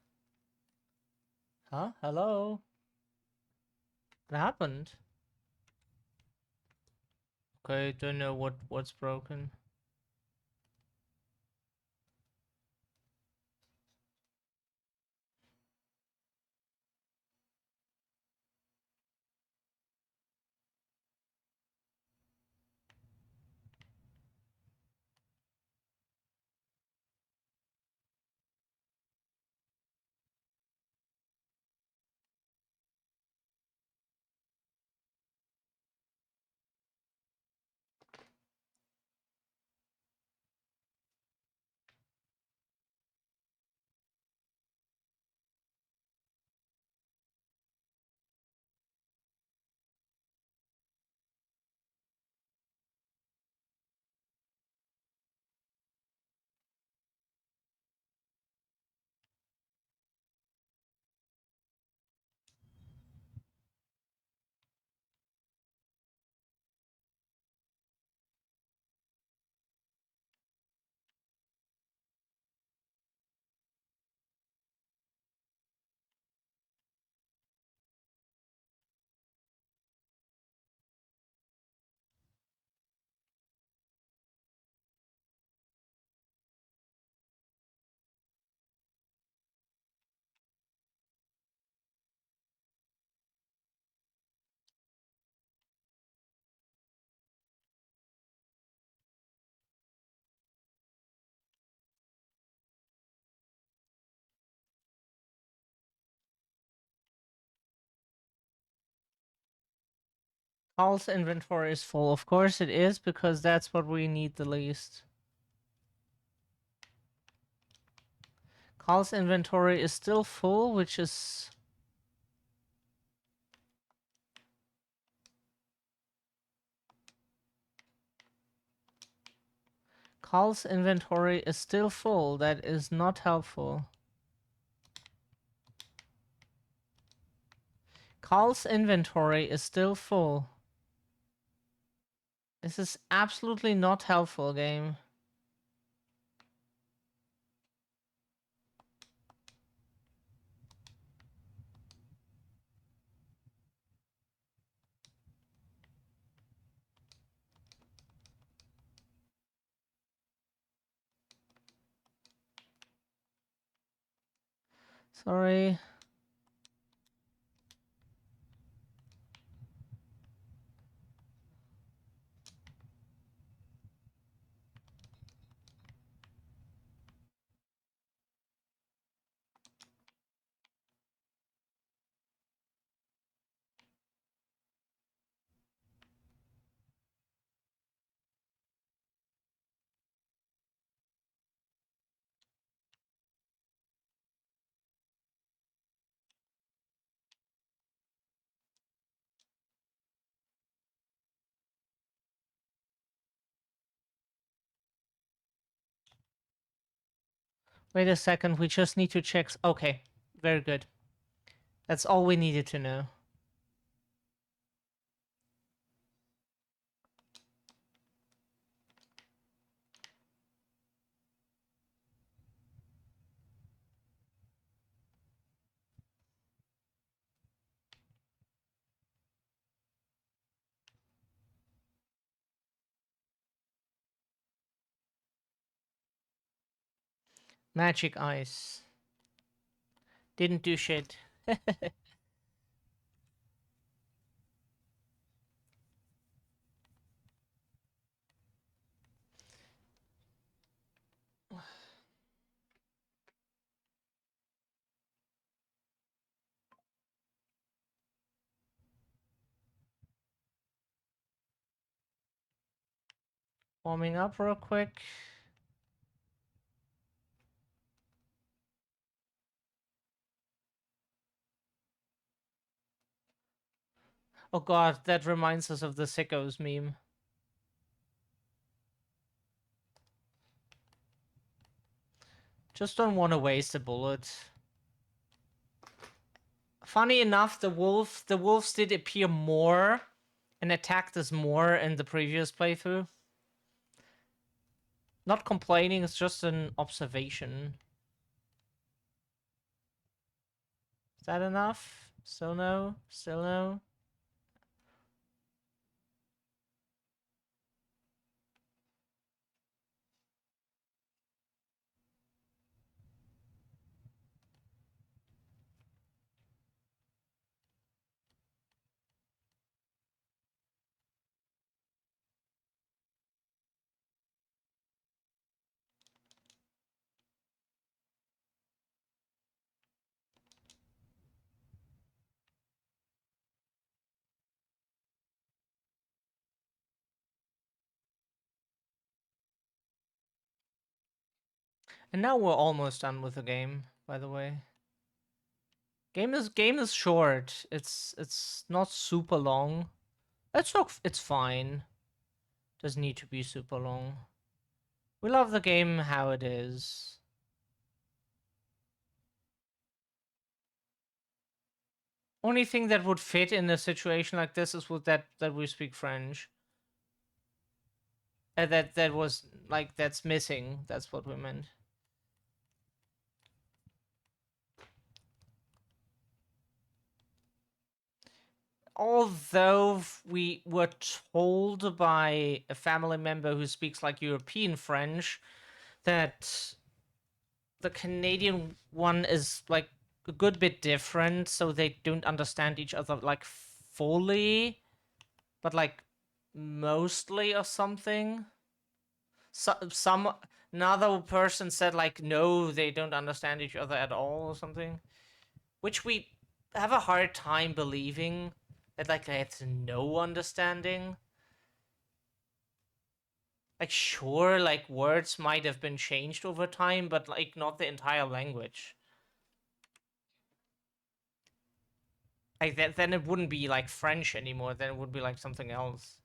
Huh? Hello? What happened? Okay, don't know what's broken. Carl's inventory is full. Of course it is, because that's what we need the least. Carl's inventory is still full, which is... Carl's inventory is still full. That is not helpful. Carl's inventory is still full. This is absolutely not helpful, game. Sorry. Wait a second, we just need to check... Okay, very good. That's all we needed to know. Magic ice. Didn't do shit. Warming up real quick. Oh god, that reminds us of the sickos meme. Just don't want to waste a bullet. Funny enough, the wolves did appear more and attacked us more in the previous playthrough. Not complaining, it's just an observation. Is that enough? Still no? Still no? And now we're almost done with the game, by the way. Game is short. It's not super long. It's fine. Doesn't need to be super long. We love the game how it is. Only thing that would fit in a situation like this is with that we speak French. That was like that's missing. That's what we meant. Although we were told by a family member who speaks like European French that the Canadian one is like a good bit different, so they don't understand each other like fully, but like mostly or something. Some another person said like no, they don't understand each other at all or something, which we have a hard time believing that like they had no understanding. Like sure, like words might have been changed over time, but like not the entire language. Like that, then it wouldn't be like French anymore. Then it would be like something else.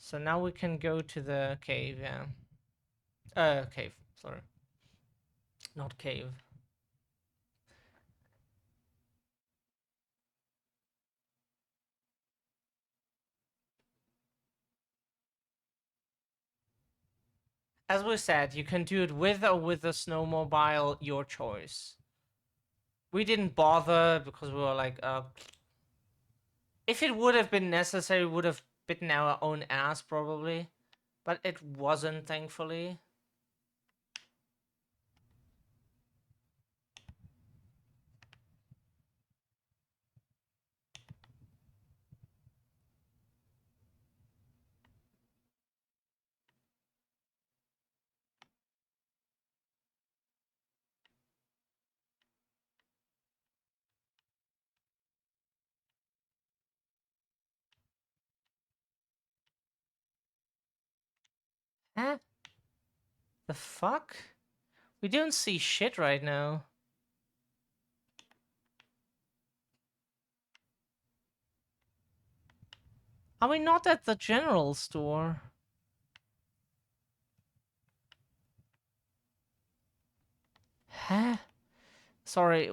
So now we can go to the cave. Yeah. Cave. Sorry, not cave. As we said, you can do it with or with a snowmobile, your choice. We didn't bother because we were like, if it would have been necessary, we would have bitten our own ass probably, but it wasn't, thankfully. Huh? The fuck? We don't see shit right now. Are we not at the general store? Huh? Sorry.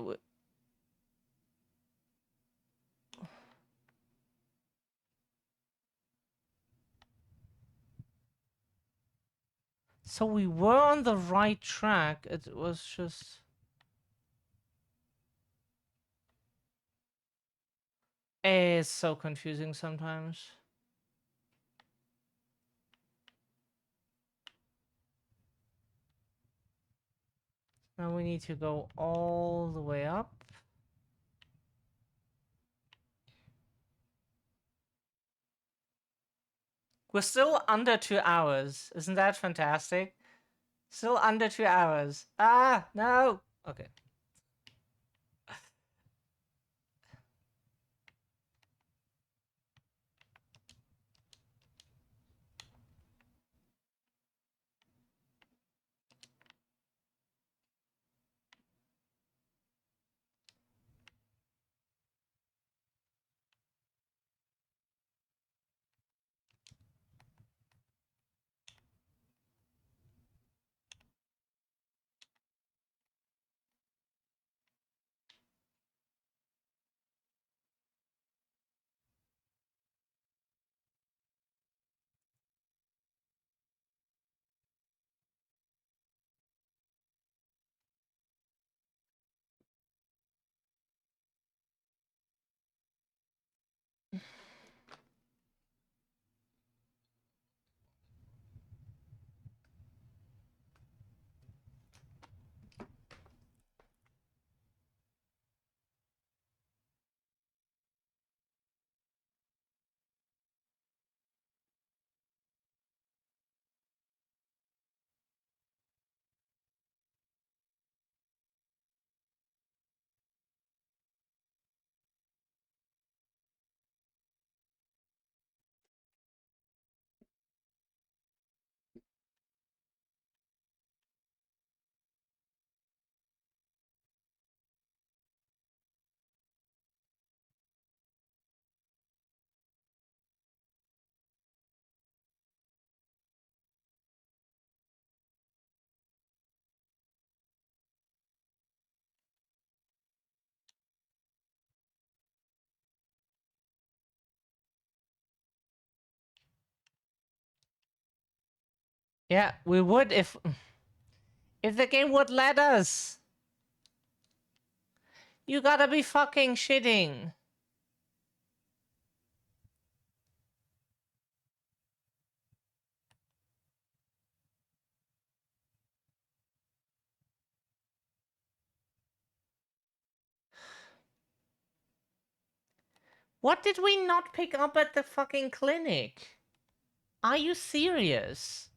So we were on the right track. It was just... It's so confusing sometimes. Now we need to go all the way up. We're still under 2 hours. Isn't that fantastic? Still under 2 hours. Ah, no. Okay. Yeah, we would if the game would let us. You gotta be fucking shitting. What did we not pick up at the fucking clinic? Are you serious?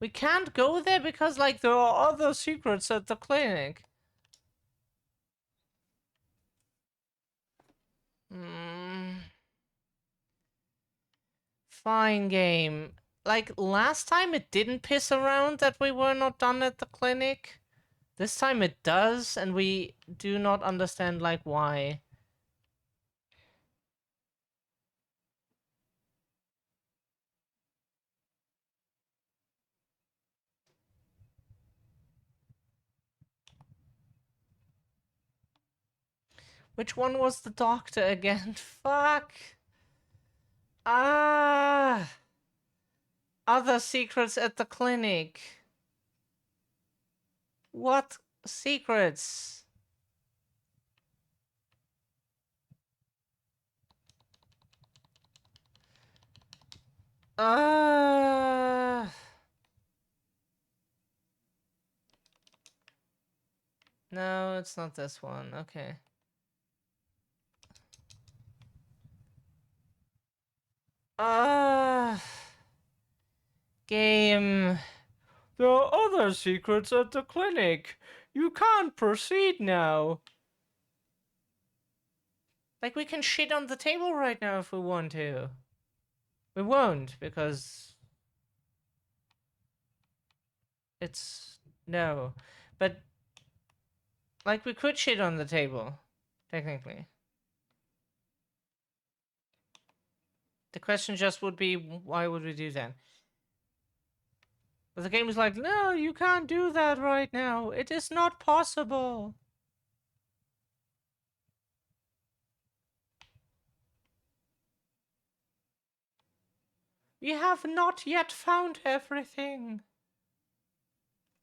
We can't go there because, like, there are other secrets at the clinic. Hmm. Fine game. Like, last time it didn't piss around that we were not done at the clinic. This time it does, and we do not understand, like, why. Which one was the doctor again? Fuck. Ah. Other secrets at the clinic. What secrets? Uh No, it's not this one. Okay. Uh Game. There are other secrets at the clinic. You can't proceed now. Like, we can shit on the table right now if we want to. We won't, because it's... No. But, like, we could shit on the table. Technically. The question just would be, why would we do that? But the game is like, no, you can't do that right now. It is not possible. We have not yet found everything.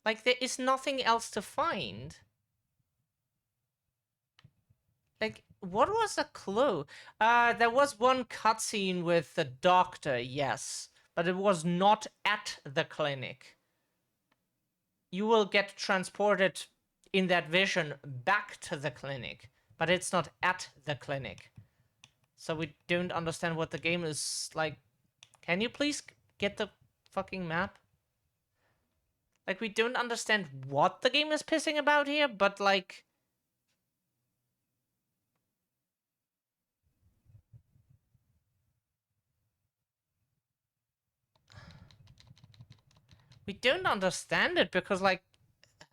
Like, there is nothing else to find. Like, what was the clue? There was one cutscene with the doctor, yes. But it was not at the clinic. You will get transported in that vision back to the clinic. But it's not at the clinic. So we don't understand what the game is like. Can you please get the fucking map? Like, we don't understand what the game is pissing about here, but like... We don't understand it because, like...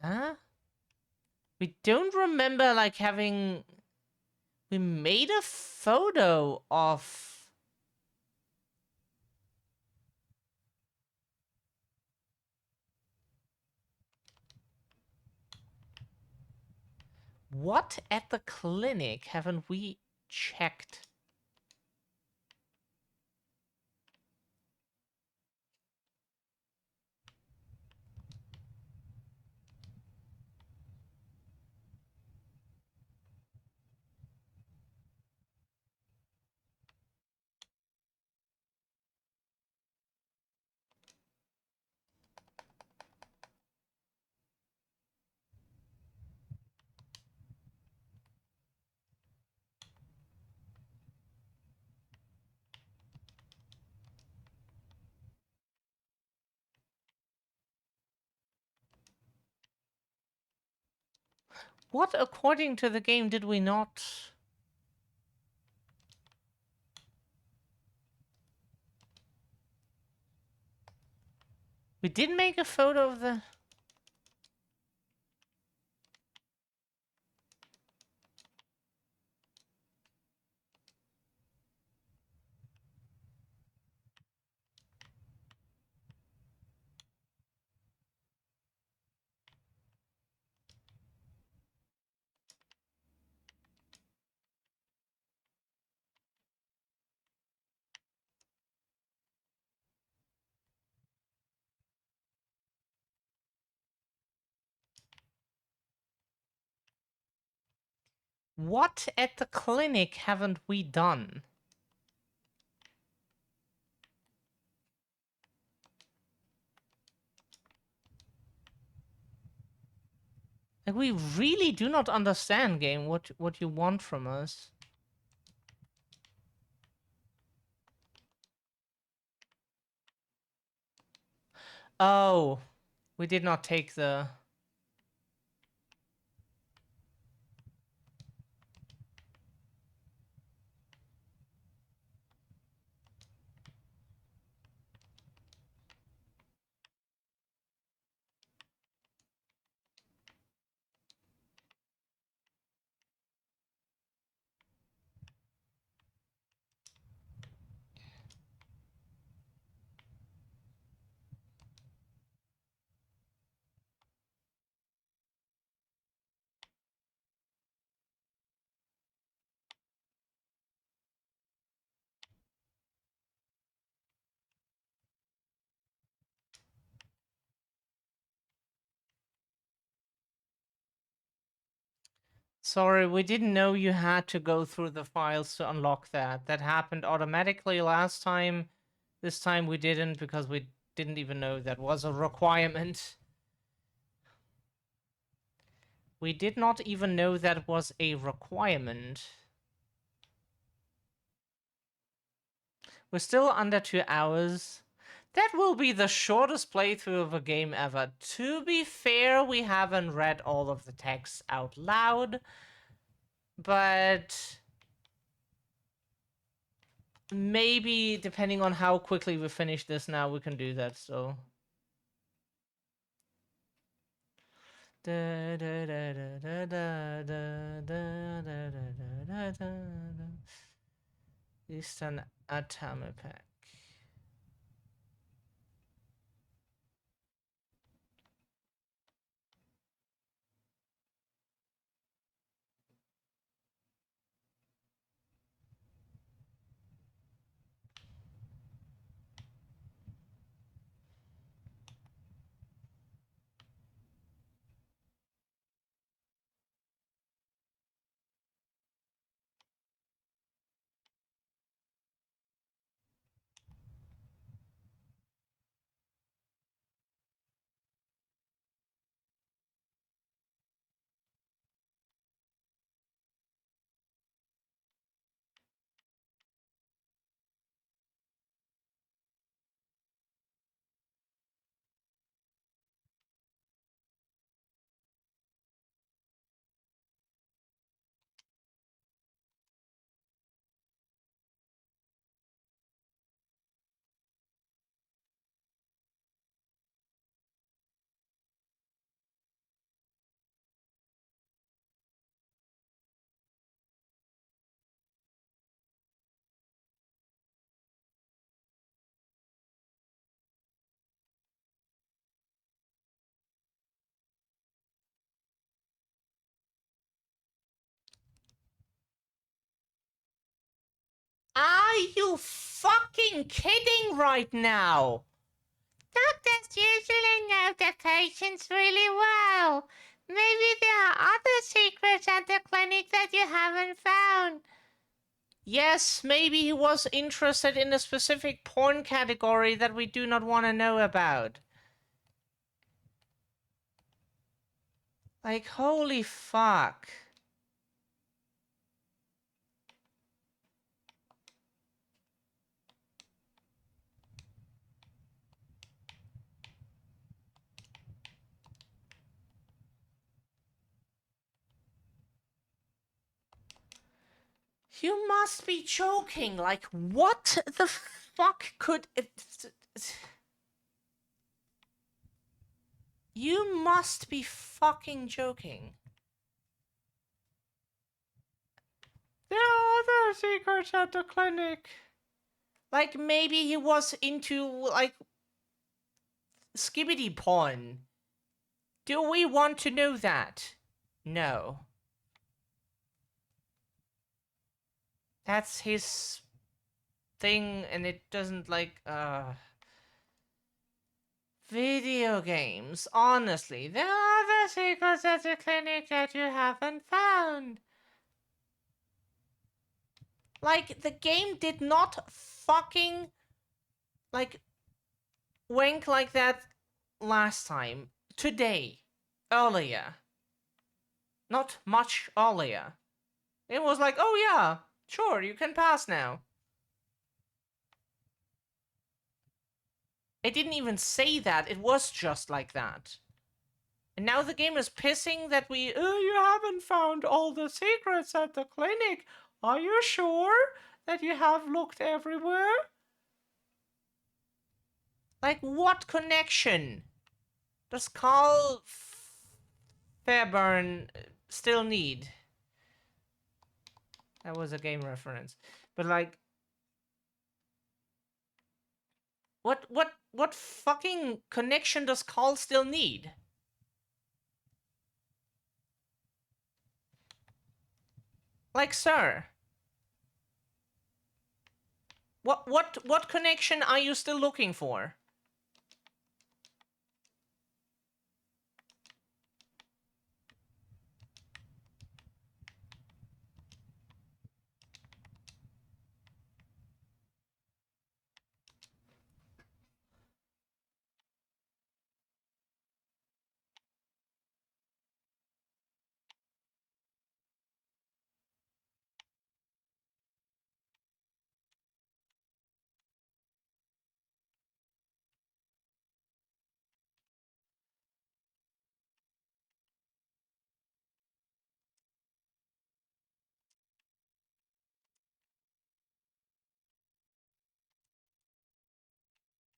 Huh? We don't remember, like, having... We made a photo of... What at the clinic haven't we checked? What, according to the game, did we not... We did make a photo of the... What at the clinic haven't we done? Like, we really do not understand, game, what you want from us. Oh, we did not take the... Sorry, we didn't know you had to go through the files to unlock that. That happened automatically last time. This time we didn't because we didn't even know that was a requirement. We did not even know that was a requirement. We're still under 2 hours. That will be the shortest playthrough of a game ever. To be fair, we haven't read all of the text out loud, but maybe depending on how quickly we finish this now, we can do that, so... Eastern Atomic Pack. Are you fucking kidding right now? Doctors usually know the patients really well. Maybe there are other secrets at the clinic that you haven't found. Yes, maybe he was interested in a specific porn category that we do not want to know about. Like, holy fuck. You must be joking. Like, what the fuck could it... You must be fucking joking. There are other secrets at the clinic. Like, maybe he was into, like, skibbity porn. Do we want to know that? No. That's his thing, and it doesn't, like, Video games. Honestly, there are other secrets at the clinic that you haven't found. Like, the game did not fucking, like, wink like that last time. Today. Earlier. Not much earlier. It was like, oh yeah, sure, you can pass now. It didn't even say that, it was just like that. And now the game is pissing that you haven't found all the secrets at the clinic. Are you sure that you have looked everywhere? Like, what connection does Carl Fairburn still need? That was a game reference. But like, what fucking connection does Carl still need? Like, sir, what connection are you still looking for?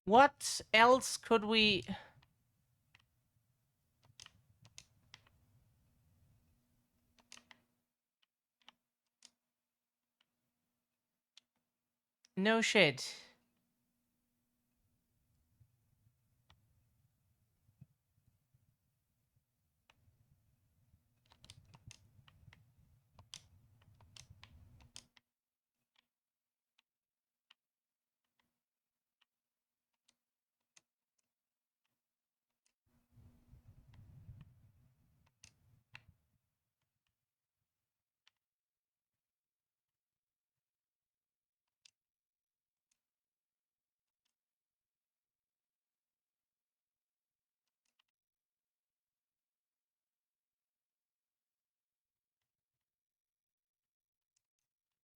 What else could we... No shit.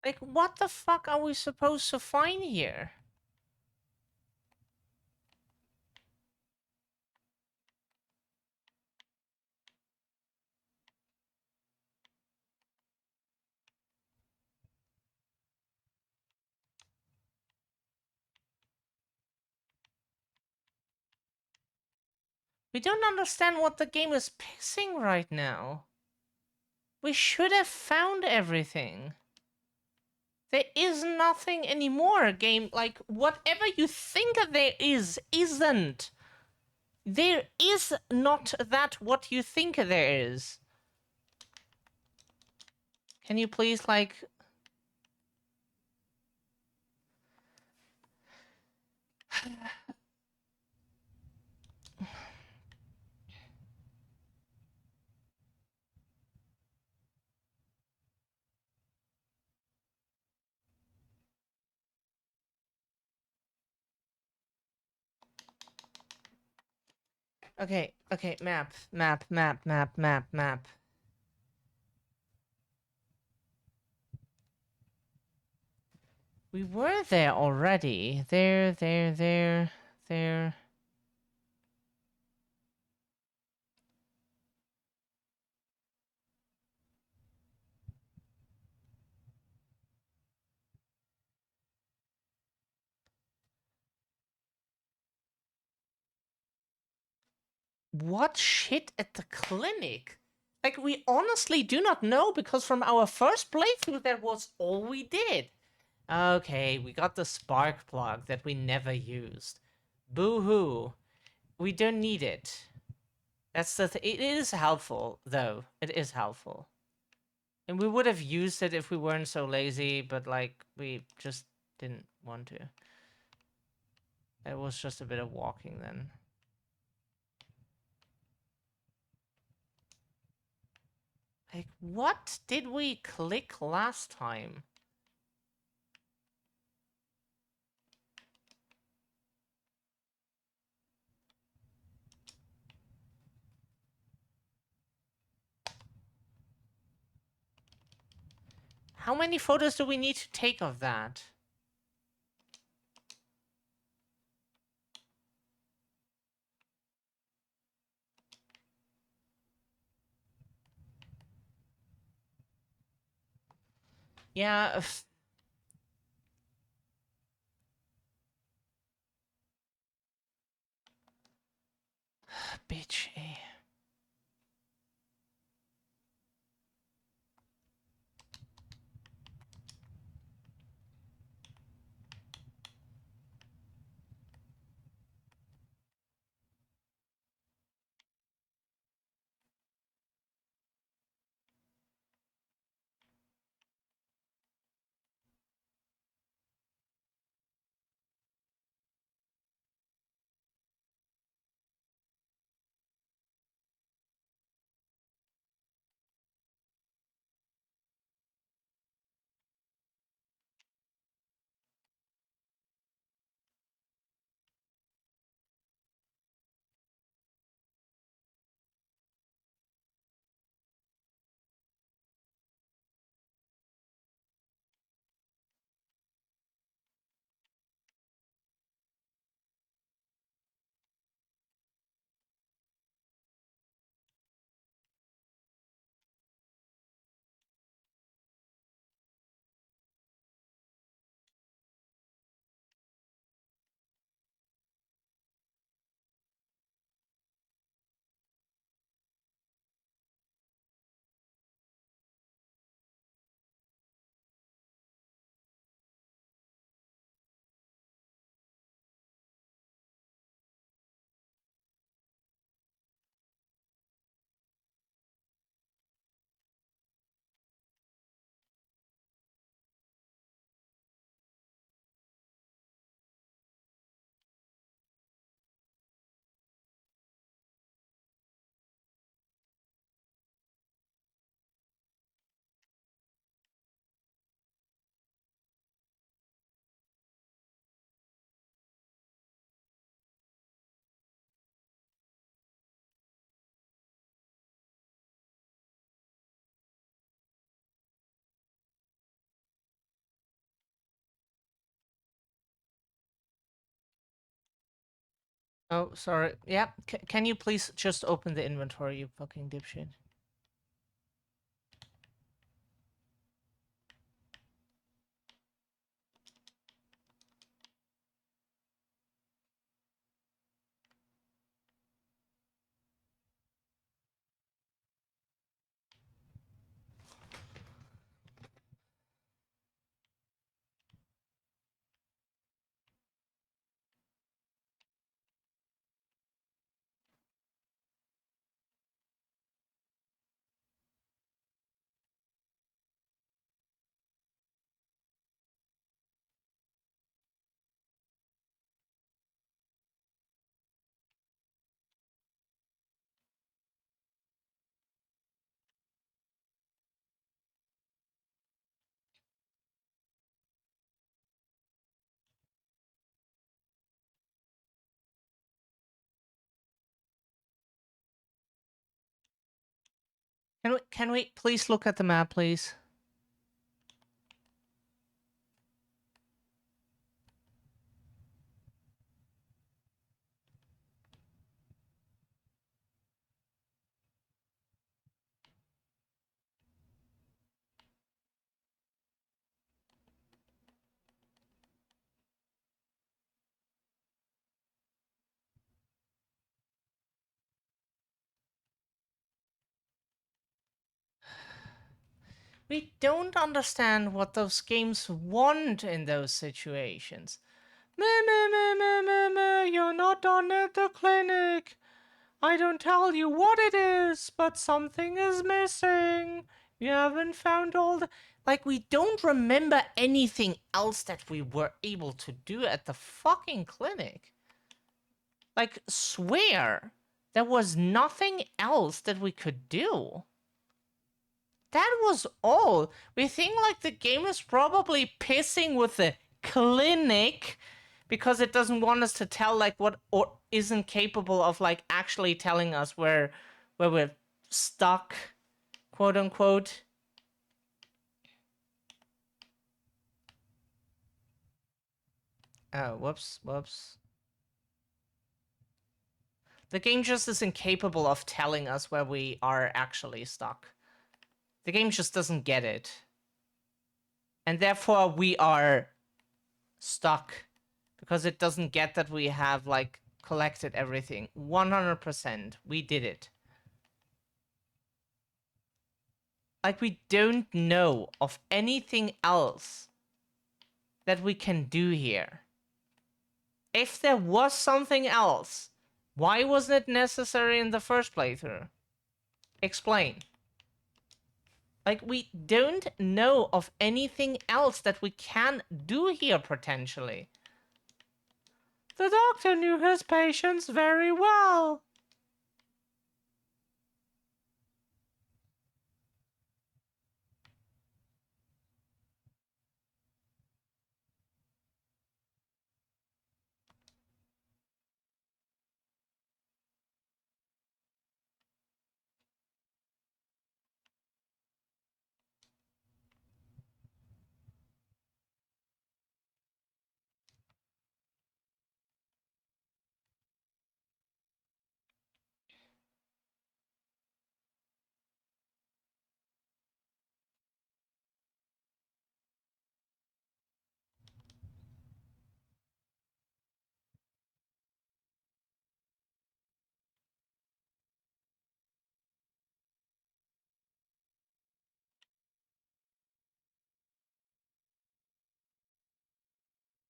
Like, what the fuck are we supposed to find here? We don't understand what the game is pissing right now. We should have found everything. There is nothing anymore, game. Like, whatever you think there is, isn't. There is not that what you think there is. Can you please, like... Okay, okay, map, map, map, map, map, map. We were there already. There. What shit at the clinic? Like, we honestly do not know, because from our first playthrough, that was all we did. Okay, we got the spark plug that we never used. Boo-hoo. We don't need it. That's the it is helpful, though. It is helpful. And we would have used it if we weren't so lazy, but, like, we just didn't want to. It was just a bit of walking then. Like, what did we click last time? How many photos do we need to take of that? Yeah, bitch. Oh, sorry. Yeah, can you please just open the inventory, you fucking dipshit? Can we please look at the map, please? We don't understand what those games want in those situations. Meh, meh, meh, meh, meh, meh, you're not done at the clinic. I don't tell you what it is, but something is missing. You haven't found all the... Like, we don't remember anything else that we were able to do at the fucking clinic. Like, swear. There was nothing else that we could do. That was all. We think like the game is probably pissing with the clinic because it doesn't want us to tell like what or isn't capable of like actually telling us where we're stuck, quote unquote. Oh, whoops, whoops. The game just is incapable of telling us where we are actually stuck. The game just doesn't get it. And therefore we are stuck. Because it doesn't get that we have, like, collected everything. 100%. We did it. Like, we don't know of anything else that we can do here. If there was something else, why wasn't it necessary in the first playthrough? Explain. Like, we don't know of anything else that we can do here, potentially. The doctor knew his patients very well.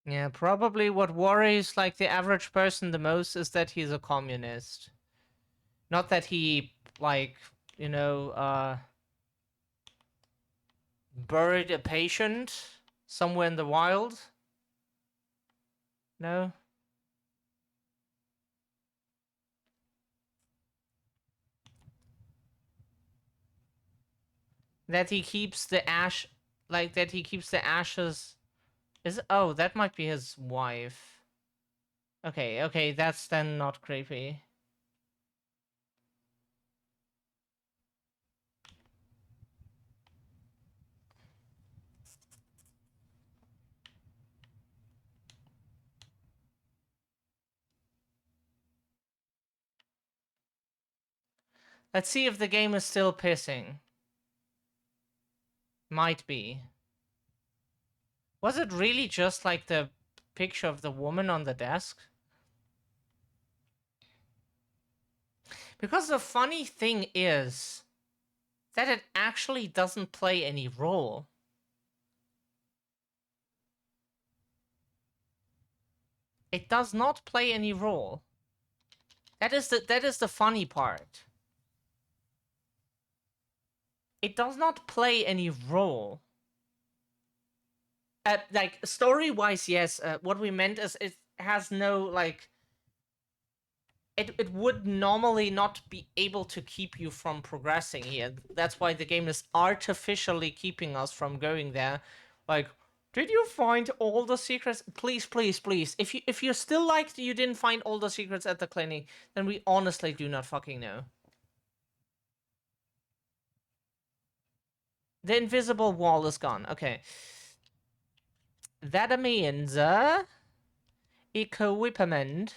Yeah, probably what worries, like, the average person the most is that he's a communist. Not that he, like, you know, buried a patient somewhere in the wild. No? That he keeps the that he keeps the ashes. Oh, that might be his wife. Okay, okay, that's then not creepy. Let's see if the game is still pissing. Might be. Was it really just like the picture of the woman on the desk? Because the funny thing is that it actually doesn't play any role. It does not play any role. That is the funny part. It does not play any role. Like, story-wise, yes. What we meant is it has no, like... It would normally not be able to keep you from progressing here. That's why the game is artificially keeping us from going there. Like, did you find all the secrets? Please, please, please. If you're still like you didn't find all the secrets at the clinic, then we honestly do not fucking know. The invisible wall is gone. Okay. That means, equipment.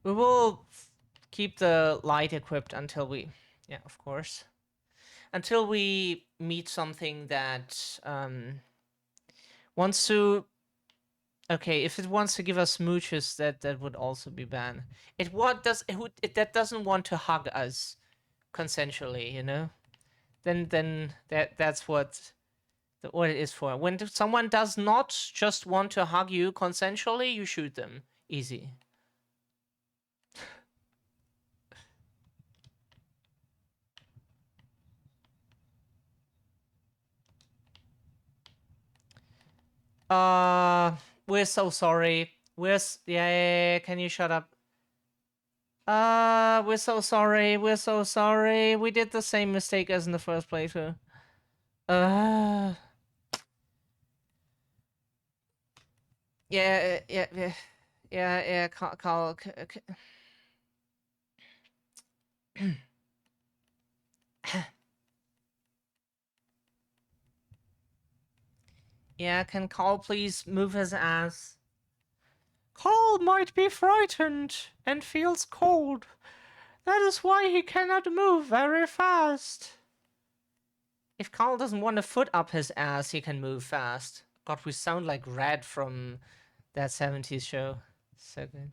We will keep the light equipped until we... Yeah, of course. Until we meet something that wants to... Okay, if it wants to give us smooches, that would also be bad. That doesn't want to hug us consensually, you know? Then that's what it is for. When someone does not just want to hug you consensually, you shoot them. Easy. We're so sorry. Yeah, can you shut up? We're so sorry. We're so sorry. We did the same mistake as in the first playthrough. Uh, yeah, Carl. Yeah, can Carl please move his ass? Carl might be frightened and feels cold. That is why he cannot move very fast. If Carl doesn't want a foot up his ass, he can move fast. God, we sound like Red from that 70s show. So good.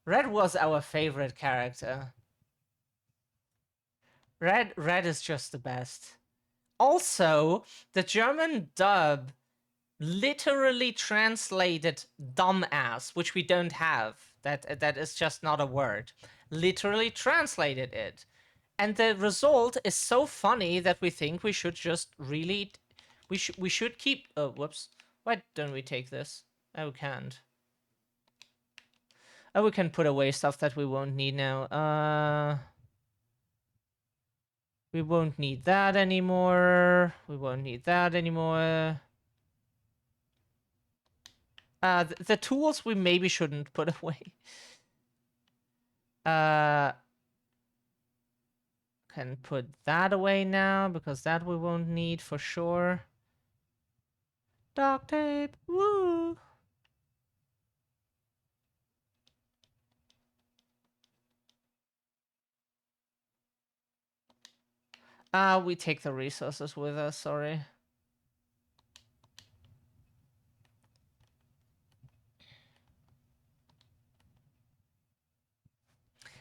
Red was our favorite character. Red is just the best. Also, the German dub literally translated dumbass, which we don't have. That is just not a word. Literally translated it. And the result is so funny that we think we should just really we should keep whoops. Why don't we take this? Oh, we can't. Oh, we can put away stuff that we won't need now. We won't need that anymore. We won't need that anymore. The tools we maybe shouldn't put away. Can put that away now because that we won't need for sure. Duct tape, woo! We take the resources with us, sorry.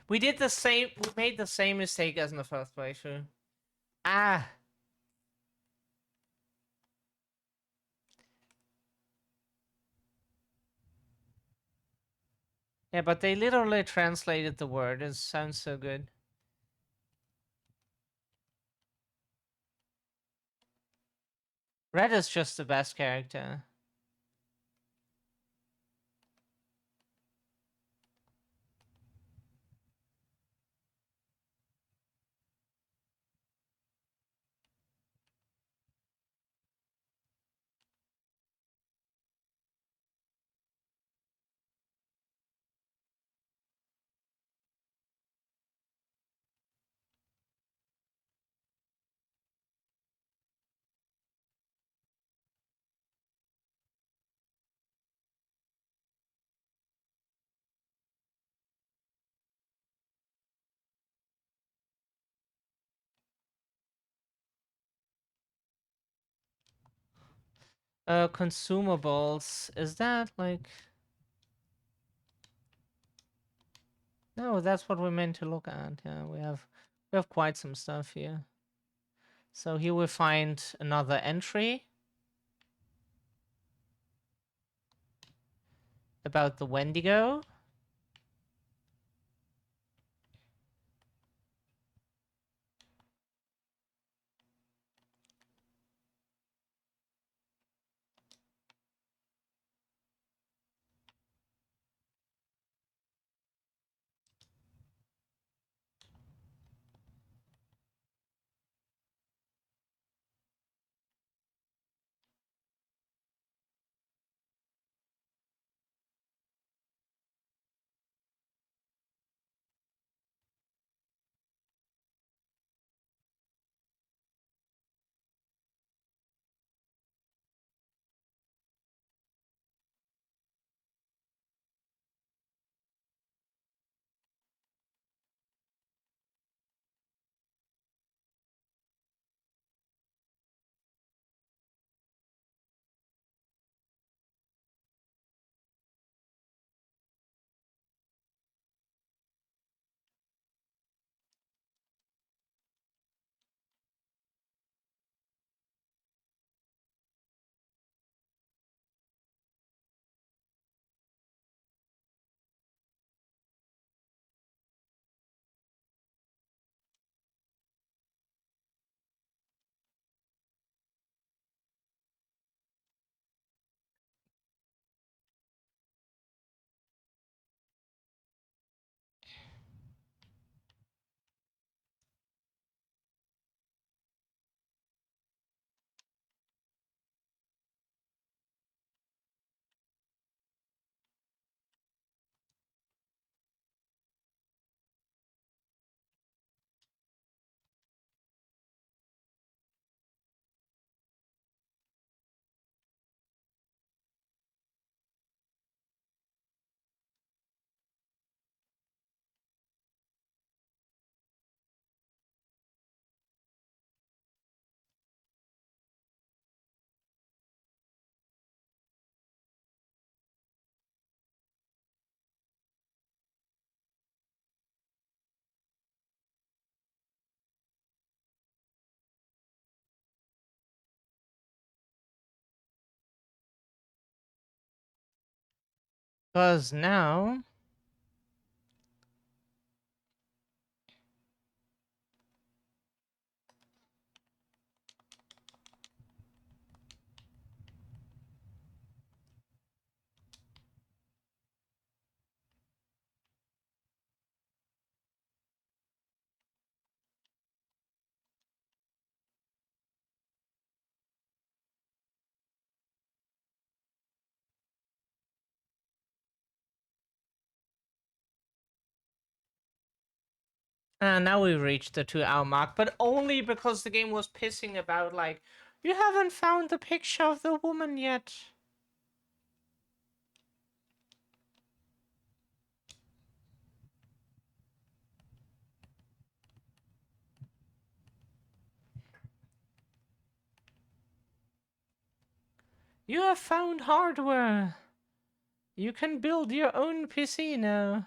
We did the same, we made the same mistake as in the first playthrough. Ah! Yeah, but they literally translated the word, it sounds so good. Red is just the best character. Consumables, is that like... No, that's what we meant to look at. Yeah, we have quite some stuff here. So here we find another entry about the Wendigo. Because now... And now we reached the 2 hour mark, but only because the game was pissing about, like, you haven't found the picture of the woman yet. You have found hardware. You can build your own PC now.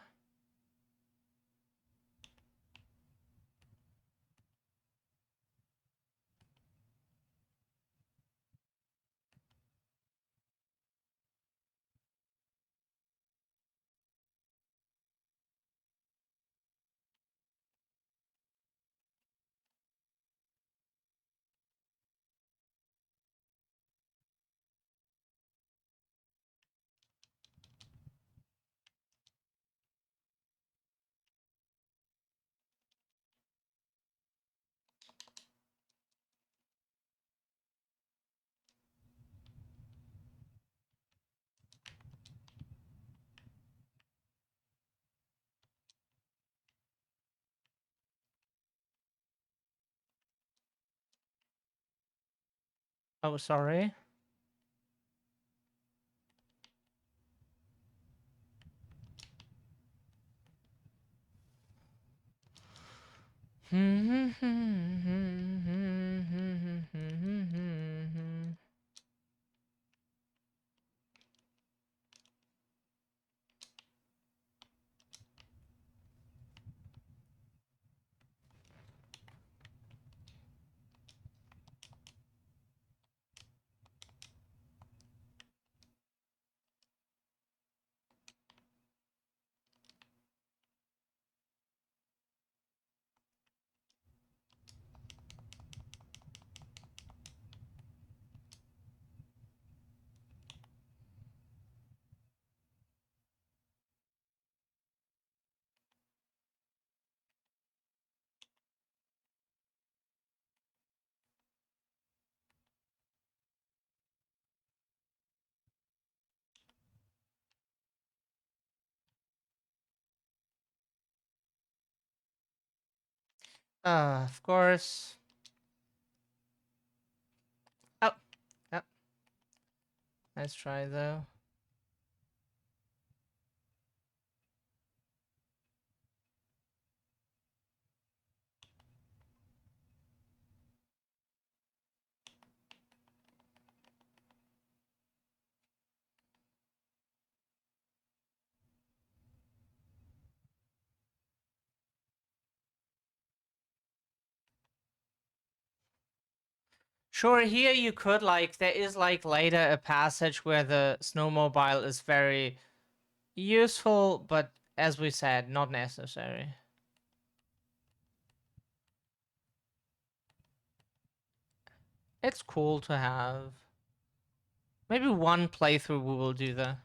Oh, sorry. Of course. Oh, oh, nice try though. Sure, here you could, like, there is, like, later a passage where the snowmobile is very useful, but as we said, not necessary. It's cool to have. Maybe one playthrough we will do that.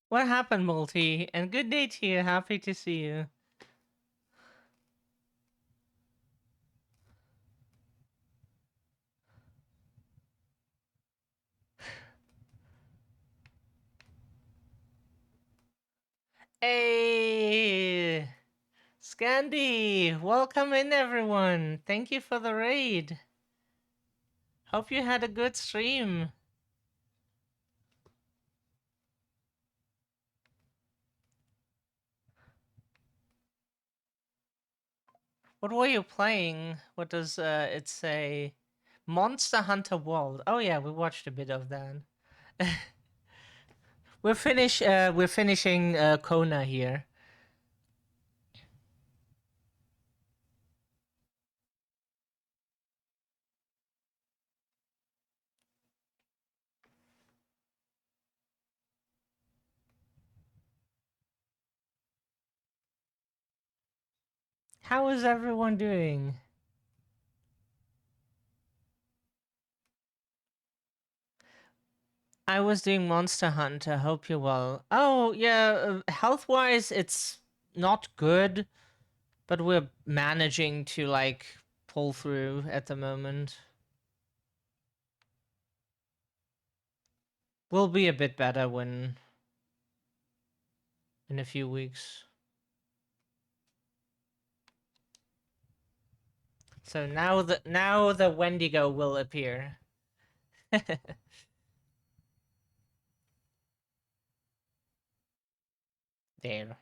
What happened, Multi? And good day to you. Happy to see you. Hey, Scandi, welcome in, everyone. Thank you for the raid. Hope you had a good stream. What were you playing? What does it say? Monster Hunter World. Oh yeah, we watched a bit of that. We're finishing Kona here. How is everyone doing? I was doing Monster Hunter. Hope you're well. Oh yeah, health-wise, it's not good, but we're managing to like pull through at the moment. We'll be a bit better when in a few weeks. So now the Wendigo will appear. There.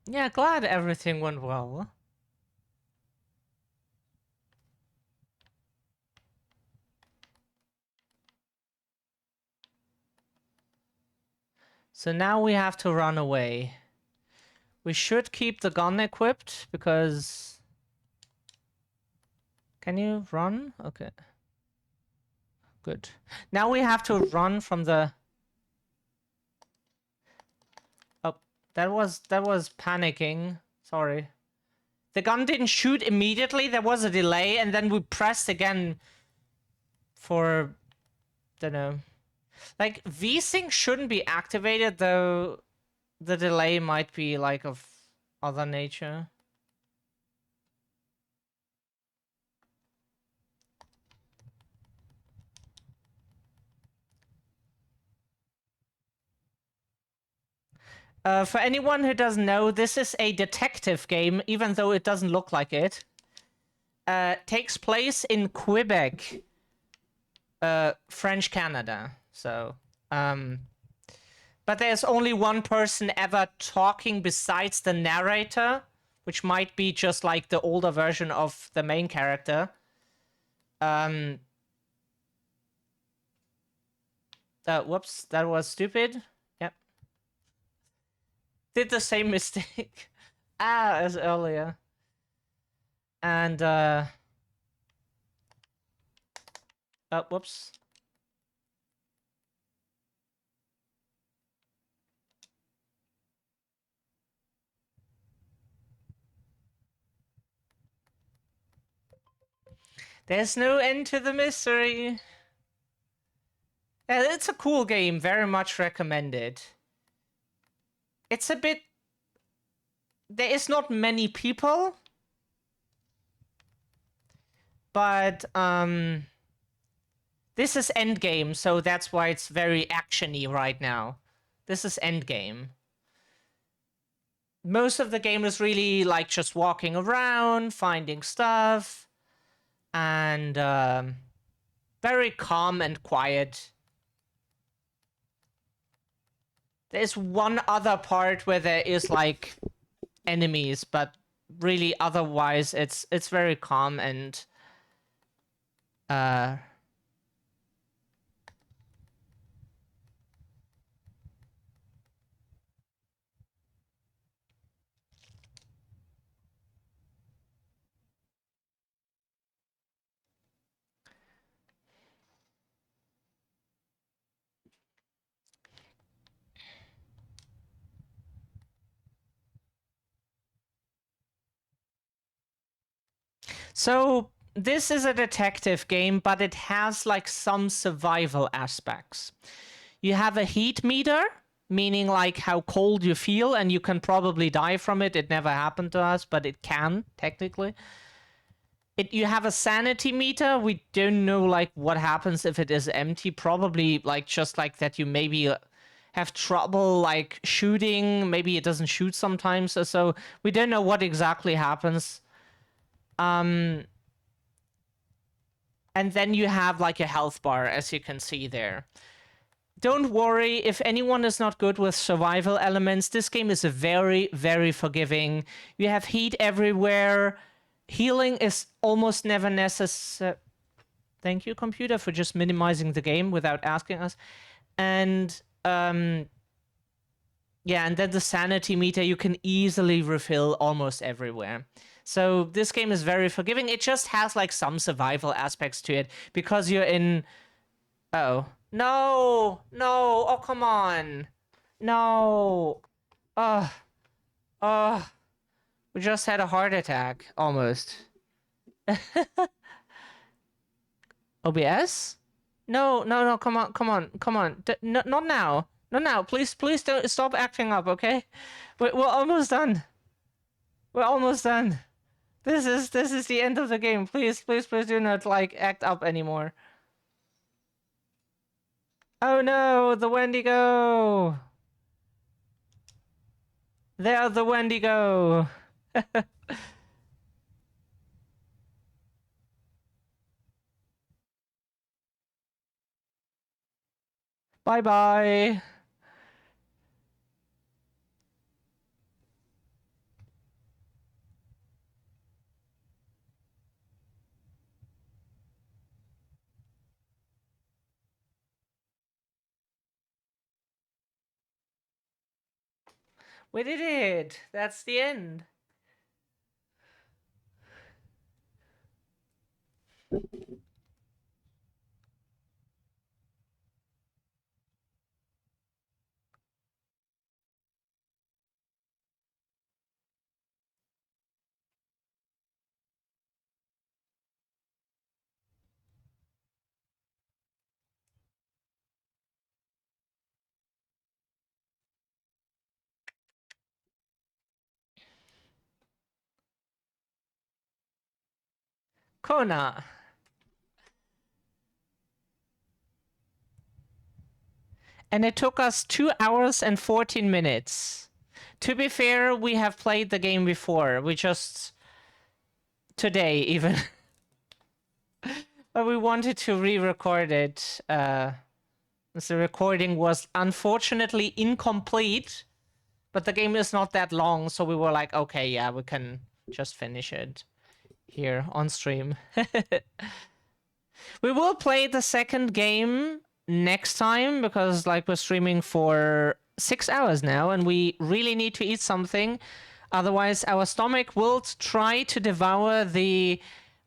Yeah, glad everything went well. So now we have to run away. We should keep the gun equipped because... Can you run? Okay. Good. Now we have to run from the... Oh, that was panicking. Sorry. The gun didn't shoot immediately. There was a delay, and then we pressed again for... Don't know. Like, V-Sync shouldn't be activated, though the delay might be, like, of other nature. For anyone who doesn't know, this is a detective game, even though it doesn't look like it. Takes place in Quebec, French Canada. So, but there's only one person ever talking besides the narrator, which might be just like the older version of the main character. Whoops, that was stupid. Yep. Did the same mistake as earlier. And, whoops. There's no end to the mystery. Yeah, it's a cool game, very much recommended. It's a bit... There is not many people, but this is endgame, so that's why it's very actiony right now. This is endgame. Most of the game is really like just walking around, finding stuff, and very calm and quiet. There's one other part where there is like enemies, but really otherwise it's very calm and So this is a detective game, but it has like some survival aspects. You have a heat meter, meaning like how cold you feel, and you can probably die from it. It never happened to us, but it can technically. You have a sanity meter. We don't know like what happens if it is empty. Probably like just like that you maybe have trouble like shooting. Maybe it doesn't shoot sometimes. So we don't know what exactly happens. And then you have like a health bar, as you can see there. Don't worry if anyone is not good with survival elements. This game is very, very forgiving. You have heat everywhere. Healing is almost never necessary. Thank you, computer, for just minimizing the game without asking us. And yeah, and then the sanity meter you can easily refill almost everywhere. So this game is very forgiving. It just has like some survival aspects to it because you're in. Oh no, no! Oh come on, no! Oh, oh! We just had a heart attack almost. OBS? No, no, no! Come on, come on, come on! No, not now! Not now! Please, please don't stop acting up, okay? We're almost done. We're almost done. This is the end of the game. Please, please, please do not like act up anymore. Oh no, the Wendigo! There the Wendigo! Bye bye! We did it! That's the end. Kona. And it took us 2 hours and 14 minutes. To be fair, we have played the game before. We just... Today, even. But we wanted to re-record it. The recording was unfortunately incomplete. But the game is not that long, so we were like, okay, yeah, we can just finish it here on stream. We will play the second game next time because like we're streaming for 6 hours now and we really need to eat something. Otherwise our stomach will try to devour the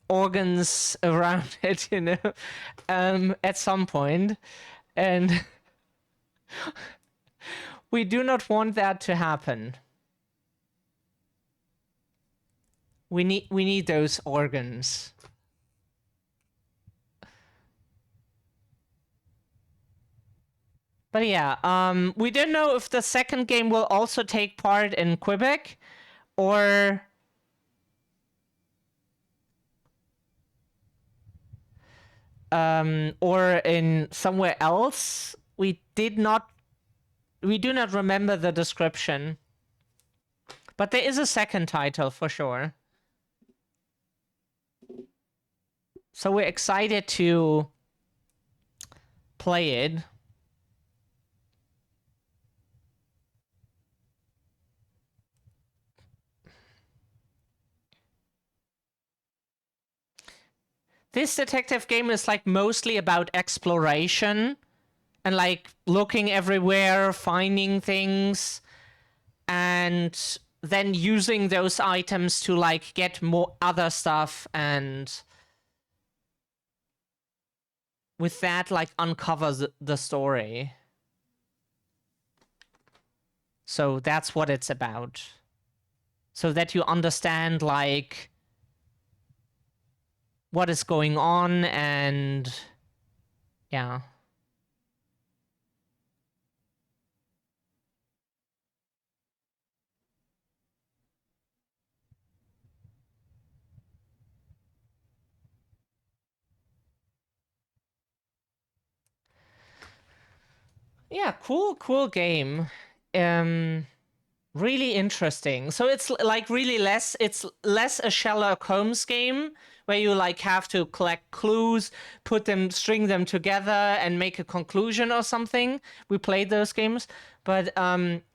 organs around it, you know, at some point. And we do not want that to happen. We need those organs. But yeah, we don't know if the second game will also take part in Quebec or in somewhere else. We do not remember the description. But there is a second title for sure. So we're excited to play it. This detective game is like mostly about exploration and like looking everywhere, finding things, and then using those items to like get more other stuff, and with that like uncover the story. So that's what it's about. So that you understand like what is going on, and yeah. Yeah, cool game. Really interesting. So it's like really it's less a Sherlock Holmes game where you like have to collect clues, string them together and make a conclusion or something. We played those games, but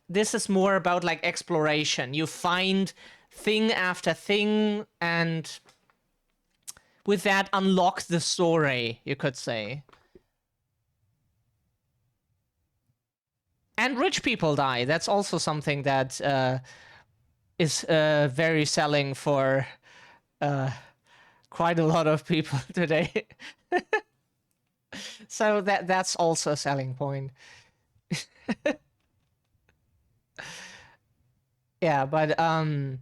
this is more about like exploration. You find thing after thing and with that unlock the story, you could say. And rich people die. That's also something that is very selling for quite a lot of people today. So that's also a selling point. Yeah, but and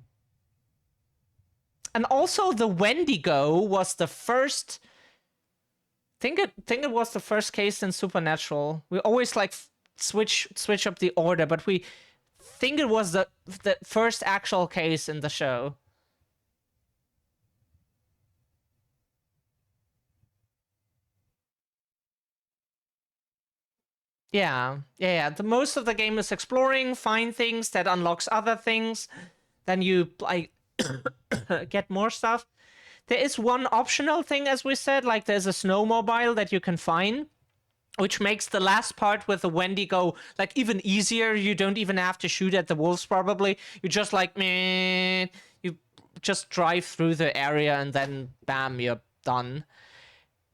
also the Wendigo was the first. Think it was the first case in Supernatural. We always like switch up the order, but we think it was the first actual case in the show. Yeah. The most of the game is exploring, find things that unlocks other things. Then you like get more stuff. There is one optional thing, as we said, like there's a snowmobile that you can find, which makes the last part with the Wendigo like even easier. You don't even have to shoot at the wolves. Probably you just like meh, you just drive through the area and then bam, you're done.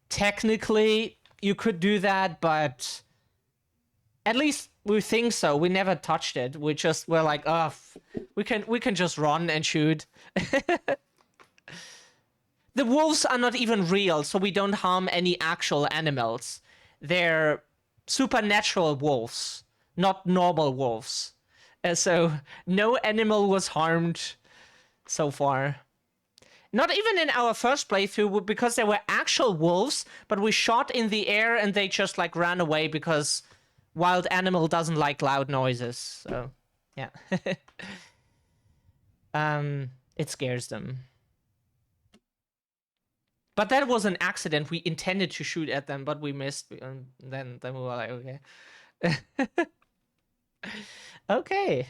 Technically, you could do that, but at least we think so. We never touched it. We're like, oh, we can just run and shoot. The wolves are not even real, so we don't harm any actual animals. They're supernatural wolves, not normal wolves. So no animal was harmed so far. Not even in our first playthrough, because there were actual wolves, but we shot in the air and they just like ran away because wild animal doesn't like loud noises. So yeah. It scares them. But that was an accident. We intended to shoot at them, but we missed. And then we were like, okay. Okay.